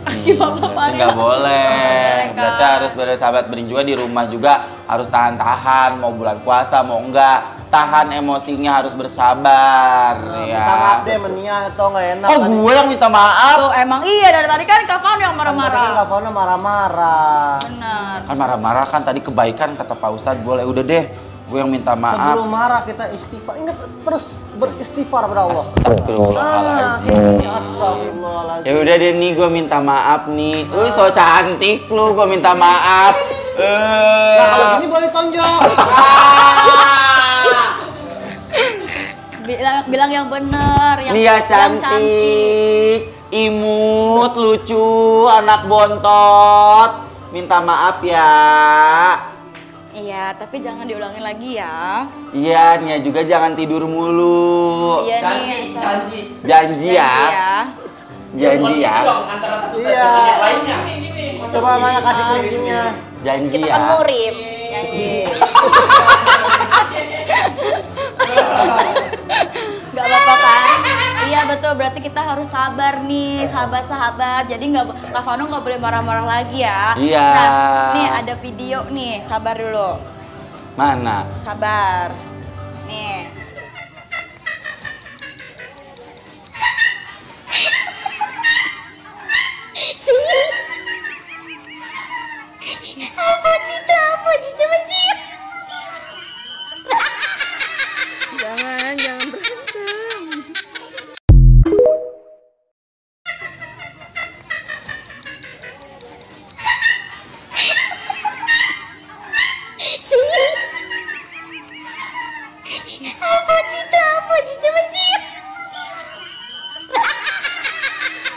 Gimana Pak? Nggak boleh. Kak. Berarti harus bersahabat bering juga di rumah juga harus tahan-tahan. Mau bulan puasa mau enggak, tahan emosinya harus bersabar ya. Minta maaf deh menia atau nggak enak. Oh gue yang minta maaf. Tuh emang iya dari tadi kan Kak Fano yang marah-marah. Nggak pernah marah-marah. Benar. Kan marah-marah kan tadi kebaikan kata Pak Ustadz, boleh udah deh gue yang minta maaf. Sebelum marah kita istighfar. Ingat terus beristighfar pada Allah. Astagfirullahaladzim. Astagfirullahaladzim. Ya udah deh nih gue minta maaf nih. So cantik lu, gue minta maaf. Nah, kalau gini boleh tonjok. Bilang yang bener, yang Nia yang cantik, imut, lucu, anak bontot. Minta maaf ya. Iya, tapi jangan diulangi lagi ya. Iya, Nia juga jangan tidur mulu. Iya nih. Janji ya. Janji ya. Iya. Coba mana kasih kuncinya. Janji Kita ya. kan murim. Janji. Gak apa-apa kan? Iya betul, berarti kita harus sabar nih, sahabat-sahabat. Jadi Kak Fano nggak boleh marah-marah lagi ya. Iya. Nah, nih ada video nih, sabar dulu. Mana? Sabar. Nih. Apa sih itu? Apa sih? Coba sih. Jangan berantem. Apa sih itu? Apa sih? Coba sih.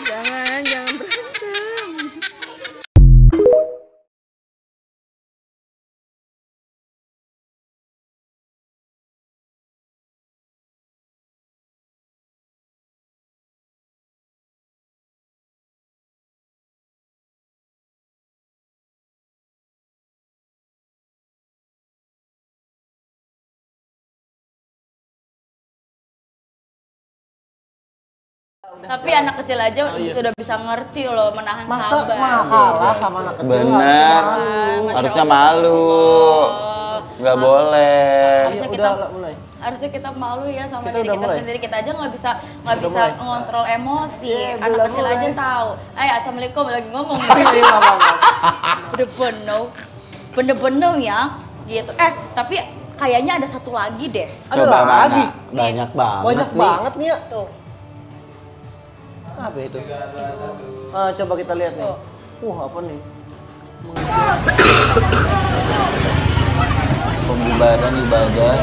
Jangan berantem. Tapi anak kecil aja sudah bisa ngerti loh menahan Masa sabar. kalah sama anak kecil? Bener. Harusnya malu. Nggak boleh. Harusnya kita malu ya sama Kita diri udah kita mulai. sendiri. Kita aja nggak bisa mulai. ngontrol emosi. Iya, Anak udah kecil mulai. aja tahu. Assalamualaikum lagi ngomong. Iya, nggak apa-apa. Bener-bener ya. Gitu. Tapi kayaknya ada satu lagi deh. Coba Ada mana? lagi. Banyak banget. Banyak banget nih ya. Tuh. Apa itu? Coba kita lihat nih. Apa nih? Pembubaran ibadah.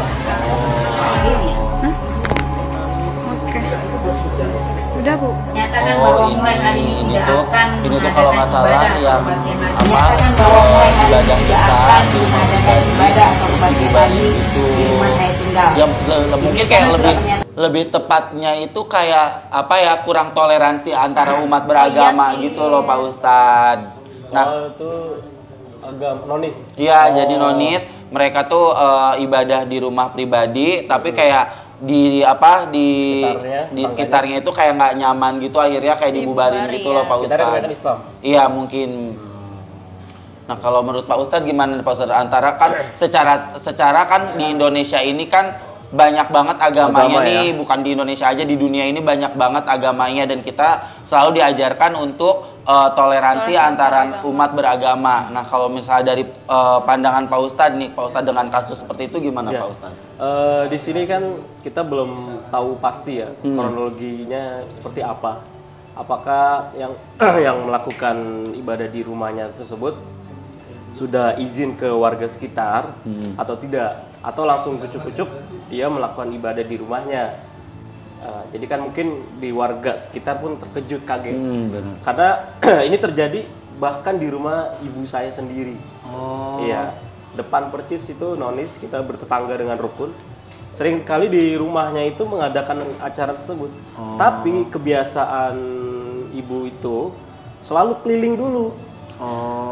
Udah Bu. Nyatakan bahwa mulai hari ini tidak akan ini tuh kalau nggak salah mengadakan yang kebaktian haji. apa Nyatakan bahwa mulai hari ini ibadah tidak kita akan di rumah mengadakan ibadah atau kebaktian haji itu di rumah saya tinggal. yang mungkin kayak Karena sudah lebih tepatnya itu kayak apa ya, kurang toleransi antara umat beragama Iya sih. gitu loh Pak Ustadz. Nah, itu agak nonis. iya jadi nonis mereka tuh ibadah di rumah pribadi tapi kayak di sekitarnya itu kayak nggak nyaman gitu, akhirnya kayak dibubarin gitu loh Pak Sekitarnya Ustadz. kan Islam. Iya mungkin. Nah kalau menurut Pak Ustadz gimana Pak Ustadz, antara kan secara kan di Indonesia ini kan banyak banget agamanya Agama, nih, bukan di Indonesia aja, di dunia ini banyak banget agamanya dan kita selalu diajarkan untuk toleransi Toleransi antara beragama. umat beragama. Nah, kalau misalnya dari pandangan Pak Ustadz nih, Pak Ustadz dengan kasus seperti itu gimana Ya. Pak Ustadz? Di sini kan kita belum tahu pasti ya kronologinya seperti apa. Apakah yang yang melakukan ibadah di rumahnya tersebut sudah izin ke warga sekitar atau tidak, atau langsung kucuk-kucuk dia melakukan ibadah di rumahnya. Jadi kan mungkin di warga sekitar pun terkejut, kaget, Benar. karena ini terjadi bahkan di rumah ibu saya sendiri. Iya, depan percis itu nonis, kita bertetangga dengan rukun. Sering kali di rumahnya itu mengadakan acara tersebut. Tapi kebiasaan ibu itu selalu keliling dulu.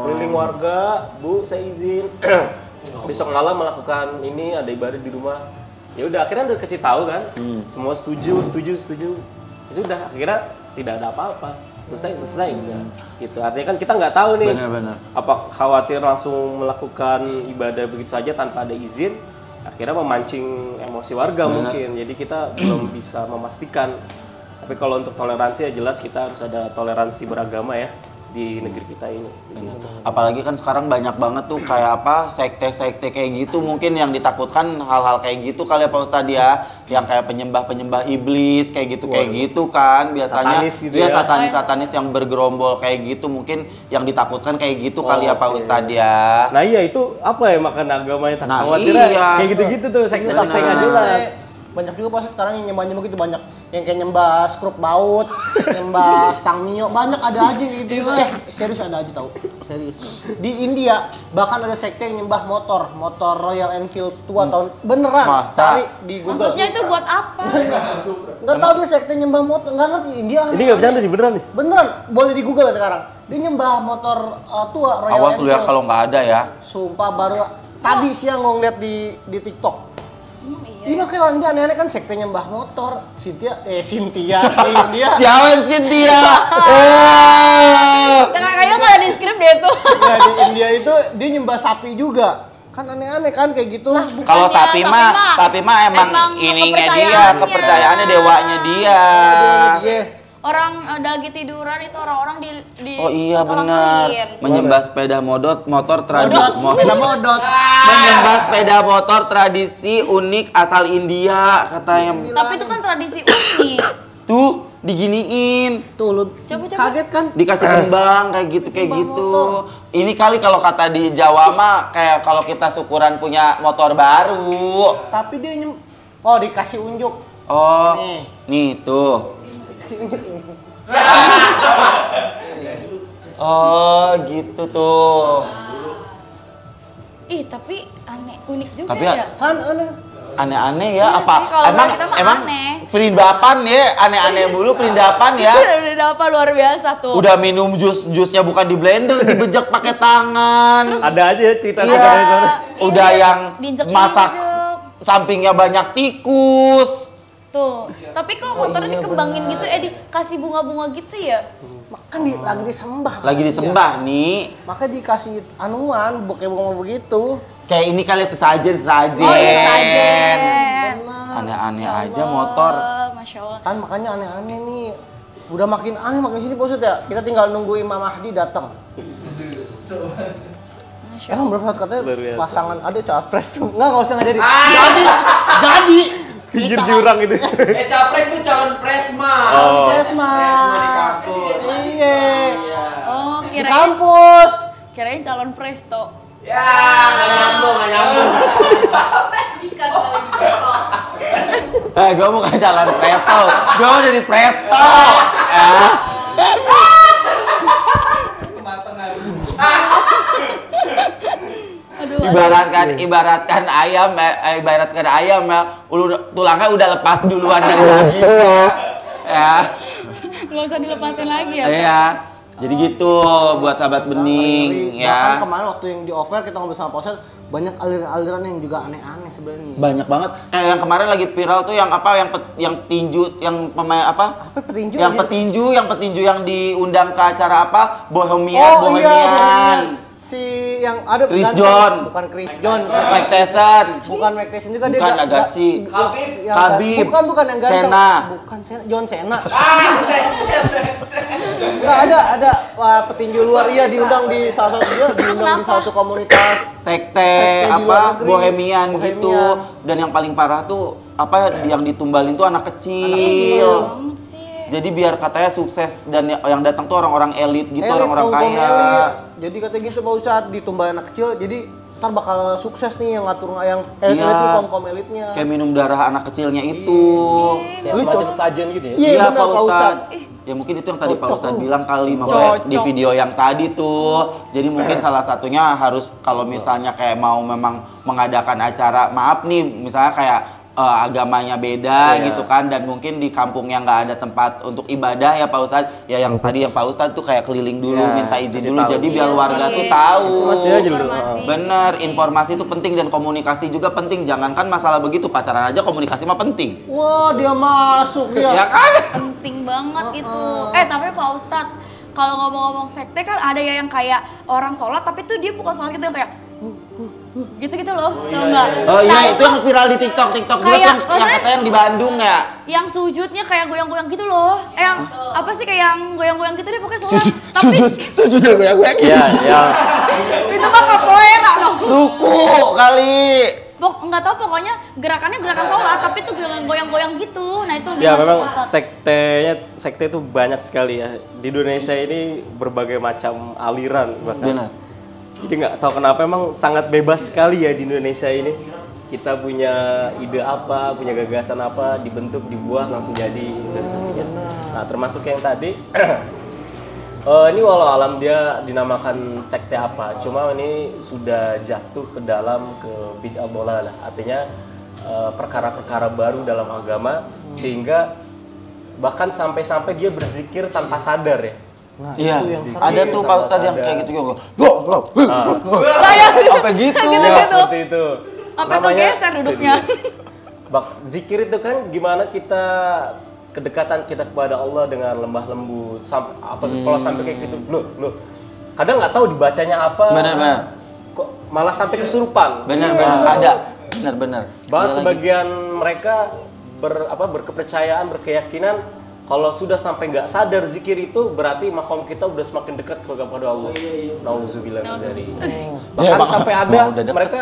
Keliling warga, Bu, saya izin besok malam melakukan ini, ada ibadah di rumah. Ya udah, akhirnya udah kasih tahu kan, semua setuju. Ya sudah, akhirnya tidak ada apa-apa, selesai udah. Gitu. Artinya kan kita nggak tahu nih, Benar-benar. apa khawatir langsung melakukan ibadah begitu saja tanpa ada izin, akhirnya memancing emosi warga mungkin. Jadi kita belum bisa memastikan. Tapi kalau untuk toleransi ya jelas kita harus ada toleransi beragama ya di negeri kita ini. Apalagi kan sekarang banyak banget tuh kayak apa sekte-sekte kayak gitu, mungkin yang ditakutkan hal-hal kayak gitu kali ya Pak Ustadz ya, yang kayak penyembah iblis kayak gitu kan biasanya. Satanis gitu Iya, ya. satanis yang bergerombol kayak gitu, mungkin yang ditakutkan kayak gitu kali ya Pak Ustadz ya. Nah iya, itu apa ya makan agamanya? Nah, Khawatirnya iya. kayak gitu-gitu tuh, sekte-sekte nggak Benar. jelas. Banyak juga pas sekarang yang nyembah gitu, banyak yang kayak nyembah skrup baut, nyembah stang mio, banyak ada aja gitu. Serius ada aja tau, serius. Di India bahkan ada sekte yang nyembah motor Royal Enfield tua tahun beneran. Masa? Cari di Google. Maksudnya itu buat apa? Nggak tahu dia sekte nyembah motor, nggak ngerti India. Ini nggak bercanda nih, beneran nih. Beneran, boleh di Google sekarang. Dia nyembah motor tua Royal Awas lu ya Enfield. kalau nggak ada ya. Sumpah baru tadi siang gue ngeliat di TikTok. Ini makanya orang dia aneh-aneh kan sekte nyembah motor. Cynthia. India. Siapa Cynthia? Kayaknya nggak ada di skrip deh itu. Ya di India itu dia nyembah sapi juga. Kan aneh-aneh kan kayak gitu. Kalau Bukannya sapi mah emang ininya dia, kepercayaannya dewanya dia. Dia. Orang lagi tiduran itu orang-orang di Oh iya benar. tolongin. Menyembah sepeda motor tradisi. Sepeda modot. Menyembah sepeda motor tradisi unik asal India katanya. Tapi itu kan tradisi unik. Tuh diginiin, Tuh lu Coba. kaget kan? dikasih kembang kayak gitu motor. Ini kali kalau kata di Jawa mah kayak kalau kita syukuran punya motor baru. Tapi dia oh dikasih unjuk. Oh, Nih. nih tuh. Dikasih unjuk. Oh gitu tuh. Ih, tapi aneh, unik juga Tapi ya. Kan aneh. Aneh-aneh ya, Iya apa? sih, kalau Emang kita mah emang aneh. perindapan ya, aneh-aneh mulu perindapan ya. Udah apa luar biasa tuh. Udah minum jusnya bukan di blender, dibejek pakai tangan. Ada aja ya cerita Iya. dari Udah yang diinjek-injek. masak sampingnya banyak tikus. Tuh. Tapi kok motornya dikembangin gitu, dikasih bunga-bunga gitu ya? Kan lagi disembah. Lagi disembah nih. Makanya dikasih anuan kayak bunga begitu. Kayak ini kali sesajen. Oh iya, sajen. Aneh-aneh Ya aja Allah, motor. Masya Allah. Kan makanya aneh-aneh nih. Udah makin aneh makin sini Pak Ustadz ya. Kita tinggal nunggu Imam Mahdi datang. Masya Emang berapa saat katanya Luar biasa. pasangan ada capres tuh. Enggak usah nggak jadi. Jadi. pinggir jurang itu. Capres itu calon presma. Oh. Presma. di kampus. Iya. Oh, Di kirain kampus. calon presto. Ya, nggak nyambung. Gue bukan calon presto, gue udah di presto. Aduh, Ibaratkan ayam ya, tulangnya udah lepas duluan dari daging ya. nggak usah dilepasin lagi ya. Iya. Jadi gitu buat sahabat bening Bahkan ya. kemarin waktu yang di offer kita ngobrol sama Pak Ustadz, banyak aliran-aliran yang juga aneh-aneh sebenarnya. Banyak banget. Kayak yang kemarin lagi viral tuh yang apa yang tinju yang pemain apa? Apa petinju? Yang petinju yang diundang ke acara apa? Bohemian. Bohemian. Si yang ada Chris ganteng. John. Bukan Chris John. Mike Tyson. Bukan Mike Tyson juga dia. Bukan ga- Agassi. Khabib. yang Khabib. Bukan yang ganteng. Sena. Bukan Sena, John Cena. Nggak ada petinju luar iya diundang di salah satu diundang di salah satu komunitas sekte di luar apa negeri. bohemian gitu. Dan yang paling parah tuh apa yang ditumbalin tuh anak kecil. Banget sih. Jadi biar katanya sukses dan yang datang tuh orang-orang elit gitu, Elit, orang-orang kaum kaya. elit. Jadi katanya gitu Pak Ustadz, ditumbal anak kecil, jadi ntar bakal sukses nih yang ngatur yang elit Iya. itu kaum elitnya. Kayak minum darah anak kecilnya itu. Kayak semacam sajian gitu ya. Iya, Iya benar, Pak Pak Ustadz. Ya mungkin itu yang tadi Pak Cocok Ustadz tuh. bilang kali makanya di video yang tadi tuh. Jadi mungkin salah satunya harus kalau misalnya kayak mau memang mengadakan acara, maaf nih misalnya kayak agamanya beda gitu kan, dan mungkin di kampung yang nggak ada tempat untuk ibadah ya Pak Ustadz, ya yang tadi yang Pak Ustadz tuh kayak keliling dulu, minta izin dulu, jadi biar warga tuh tahu. Masih aja dulu. Bener, informasi itu penting dan komunikasi juga penting. Jangankan masalah begitu, pacaran aja komunikasi mah penting. Wah, dia masuk dia. Ya kan? Penting banget itu. Tapi Pak Ustadz, kalau ngomong-ngomong sekte kan ada ya yang kayak orang sholat tapi tuh dia bukan sholat gitu yang kayak gitu-gitu loh, tau nggak? Oh iya, Tahu itu yang viral di TikTok juga tuh Kayak, yang maksudnya- katanya yang di Bandung ya. Yang sujudnya kayak goyang-goyang gitu loh. Yang apa sih kayak yang goyang-goyang gitu deh pokoknya sholat. Tapi Sujud ya gue Iya, ya. itu mah capoeira dong. Ruku kali. Nggak tahu pokoknya gerakannya gerakan sholat tapi tuh goyang-goyang gitu. Nah itu Ya gimana, memang Pak Ustadz? sekte itu banyak sekali ya. Di Indonesia ini berbagai macam aliran bahkan. Benar. Jadi nggak tahu kenapa emang sangat bebas sekali ya di Indonesia ini. Kita punya ide apa, punya gagasan apa, dibentuk, dibuat langsung jadi. Nah termasuk yang tadi, ini walau alam dia dinamakan sekte apa, cuma ini sudah jatuh ke dalam ke bid'ah dhalalah, artinya perkara-perkara baru dalam agama, sehingga bahkan sampai-sampai dia berzikir tanpa sadar ya. Nah, Iya, itu yang ada tuh Pak Ustadz yang kayak gitu juga. Kayak Sampai gitu. gitu. Seperti itu. Sampai kegeser duduknya. Zikir itu kan gimana kita kedekatan kita kepada Allah dengan lemah lembut. Kalau sampai kayak gitu, loh. Kadang nggak tahu dibacanya apa. Benar. Kok malah sampai kesurupan. Benar ada. Benar. Bahkan sebagian mereka berkepercayaan, berkeyakinan kalau sudah sampai nggak sadar zikir itu berarti makom kita udah semakin dekat kepada Allah. Nauzubillah min dzalik. Bahkan sampai ada mereka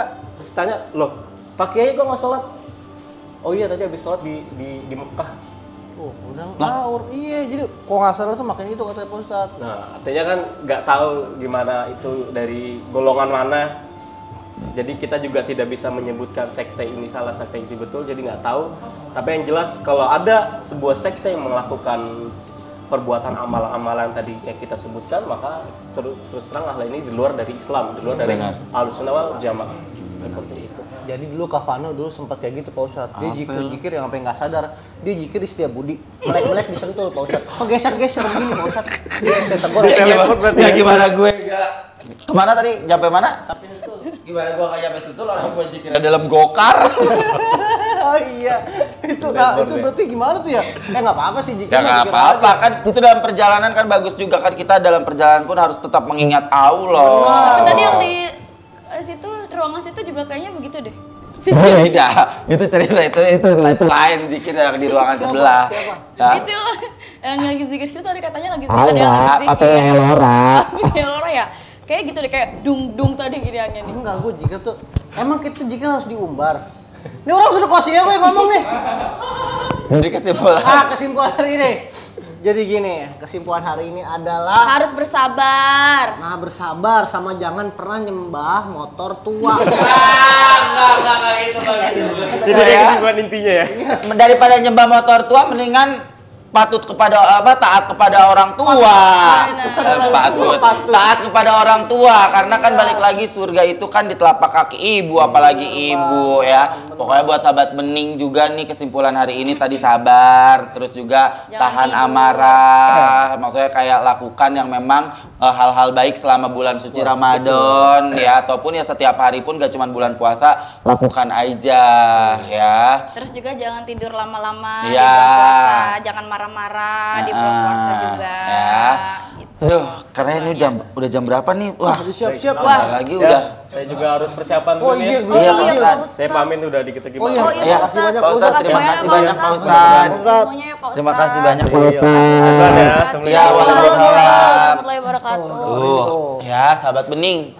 tanya, loh, Pak Kiai kok nggak sholat? Oh iya tadi habis sholat di Mekah. Oh, udah ngawur. Iya, jadi kok nggak sadar tuh makin itu katanya Pak Ustadz. Nah, artinya kan nggak tahu gimana itu dari golongan mana. Jadi kita juga tidak bisa menyebutkan sekte ini salah, sekte ini betul, jadi nggak tahu. Tapi yang jelas kalau ada sebuah sekte yang melakukan perbuatan amalan-amalan tadi yang kita sebutkan, maka terus terang hal ini di luar dari Islam, di luar dari Ahlussunnah wal Jamaah. Seperti itu. Jadi dulu Kavano dulu sempat kayak gitu Pak Ustadz. Dia jikir yang sampai nggak sadar. Dia jikir di setiap budi. Melek-melek disentul Pak Ustadz. Kok geser-geser begini Pak Ustadz? Saya tegur. Ya gimana gue enggak. Kemana tadi? Nyampe mana? Gimana gue nggak nyampe situ, orang gue jikirnya dalam gokar. Oh iya. Itu berarti gimana tuh ya? Nggak apa-apa sih jikir. Ya nggak apa-apa kan, itu dalam perjalanan kan bagus juga kan, kita dalam perjalanan pun harus tetap mengingat Allah. Tapi tadi yang di situ ruangan situ juga kayaknya begitu deh. Beda, itu cerita itu lain zikir yang di ruangan sebelah. Ya. Itu yang lagi zikir situ tadi katanya lagi zikir, ada yang lagi zikir. Apa yang Elora? Elora ya? Kayak gitu deh, kayak dung tadi giniannya nih. Enggak, gue jikir tuh. Emang kita jikir harus diumbar. Ini orang sudah kosnya gue ngomong nih. Jadi kesimpulan. Kesimpulan hari ini. Jadi gini, kesimpulan hari ini adalah Harus bersabar. nah bersabar sama jangan pernah nyembah motor tua. Enggak gitu Bang. Jadi kesimpulan intinya ya. Daripada nyembah motor tua, mendingan patut kepada taat kepada orang tua. Taat kepada orang tua, karena kan balik lagi surga itu kan di telapak kaki ibu, apalagi ibu ya. Pokoknya buat sahabat bening juga nih, kesimpulan hari ini tadi sabar, terus juga tahan amarah. Maksudnya kayak lakukan yang memang hal-hal baik selama bulan suci Ramadan ya, ataupun ya setiap hari pun gak cuma bulan puasa, lakukan aja ya. Terus juga jangan tidur lama-lama di Iya. bulan puasa, jangan marah-marah di bulan puasa juga. Ya. Gitu. Aduh, karena ini udah jam berapa nih? Wah, Siap-siap. bentar lagi Ya, udah. saya juga harus persiapan dulu Oh nih. iya, Oh iya, Pak Pak Ustadz. Saya pamit udah dikit lagi. Oh iya, Ya, Pak Ustadz. Pak Ustadz, terima kasih banyak Pak Pak Ustadz. Semuanya ya Pak Ustadz. Terima kasih banyak Pak Iya, Ustadz. Ustadz ya. Ya, Assalamualaikum. waalaikumsalam. warahmatullahi wabarakatuh. Tuh, ya sahabat bening.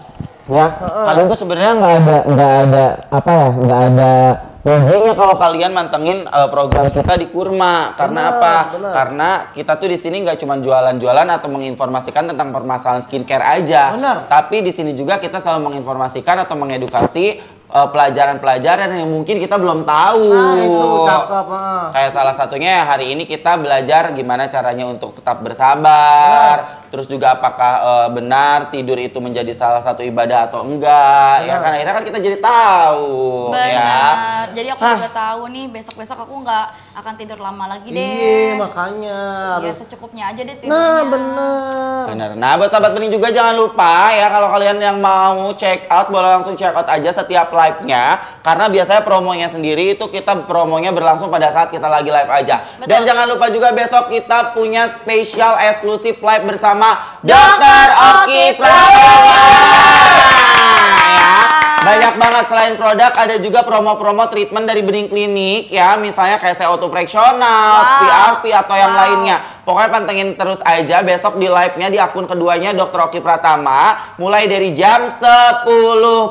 Ya, kalian tuh sebenarnya nggak ada apa ya, nggak ada ruginya kalau Kalian mantengin program kita di Kurma. Karena Benar, apa? benar. Karena kita tuh di sini nggak cuma jualan-jualan atau menginformasikan tentang permasalahan skincare aja. Benar. Tapi di sini juga kita selalu menginformasikan atau mengedukasi pelajaran-pelajaran yang mungkin kita belum tahu. Nah, itu cakep. Kayak salah satunya hari ini kita belajar gimana caranya untuk tetap bersabar. Terus juga apakah benar tidur itu menjadi salah satu ibadah atau enggak. Ya kan akhirnya kan kita jadi tahu. Benar. Ya. Jadi aku juga tahu nih besok-besok aku nggak akan tidur lama lagi deh. Iya, makanya. Ya secukupnya aja deh tidurnya. Nah, bener. Bener. Nah, buat sahabat bening juga jangan lupa ya kalau kalian yang mau check out boleh langsung check out aja setiap live-nya karena biasanya promonya sendiri itu kita promonya berlangsung pada saat kita lagi live aja. Betul. Dan jangan lupa juga besok kita punya spesial eksklusif live bersama Dr. Oki Pratama. Ya. Banyak banget selain produk ada juga promo-promo treatment dari Bening Klinik ya, misalnya kayak CO2 fraksional, PRP atau yang lainnya. Pokoknya pantengin terus aja besok di live-nya di akun keduanya Dr. Oki Pratama mulai dari jam 10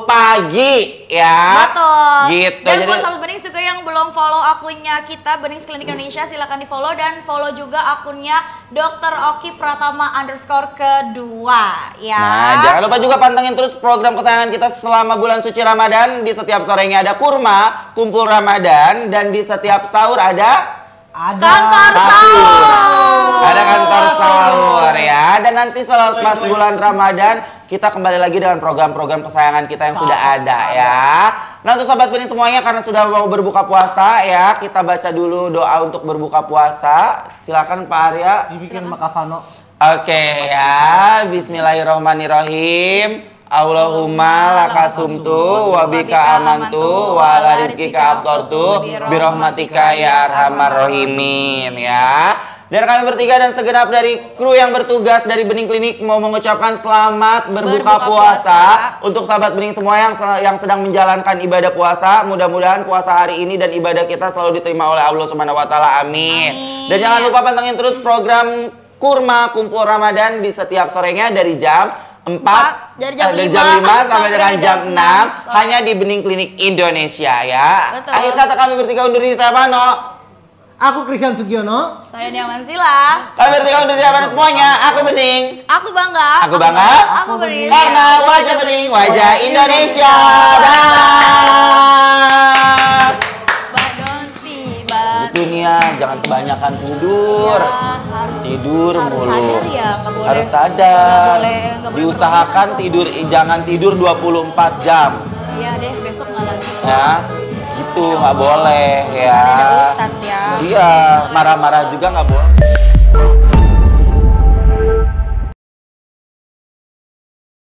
pagi ya. Betul. Gitu. Dan Jadi buat sahabat Bening juga yang belum follow akunnya kita Bening Klinik Indonesia silahkan di follow dan follow juga akunnya Dr. Oki Pratama _kedua ya. Nah, jangan lupa juga pantengin terus program kesayangan kita selama bulan suci Ramadan. Di setiap sorenya ada kurma, kumpul Ramadan, dan di setiap sahur ada Kantor sahur. Ada kantor sahur ya. Dan nanti selepas bulan Ramadan kita kembali lagi dengan program-program kesayangan kita yang sudah ada ya. Nah, untuk sahabat bening semuanya karena sudah mau berbuka puasa ya, kita baca dulu doa untuk berbuka puasa. Silakan Pak Arya. Dibikin makafano. Oke ya, bismillahirrahmanirrahim. Allahumma lakasumtu wa bika amantu wa ala rizkika aftortu birahmatika ya arhamar rahimin ya. Dan kami bertiga dan segenap dari kru yang bertugas dari Bening Klinik mau mengucapkan selamat berbuka puasa untuk sahabat Bening semua yang sedang menjalankan ibadah puasa. Mudah-mudahan puasa hari ini dan ibadah kita selalu diterima oleh Allah Subhanahu wa taala. Amin. Dan jangan lupa pantengin terus program Kurma Kumpul Ramadan di setiap sorenya dari jam 4 dari jam 5 sampai dengan jam 6 hanya di Bening Klinik Indonesia ya. Betul. Akhir kata kami bertiga undur diri, saya Mano. Aku Christian Sugiono. Saya Diaman Sila. Kami bertiga undur diri semuanya. Aku Bening. Aku bangga. Aku bangga. Aku Bening. Karena wajah Bening, wajah Indonesia. Dah. Badon tiba. Dunia jangan kebanyakan tidur. Harus Tidur harus mulu. sadar ya, nggak boleh. Harus sadar. Nggak boleh Diusahakan tidur, jangan tidur 24 jam. Iya deh, besok nggak lagi. Ya, gitu nggak boleh ya. Ada Ustadz ya. Iya, marah-marah juga nggak boleh.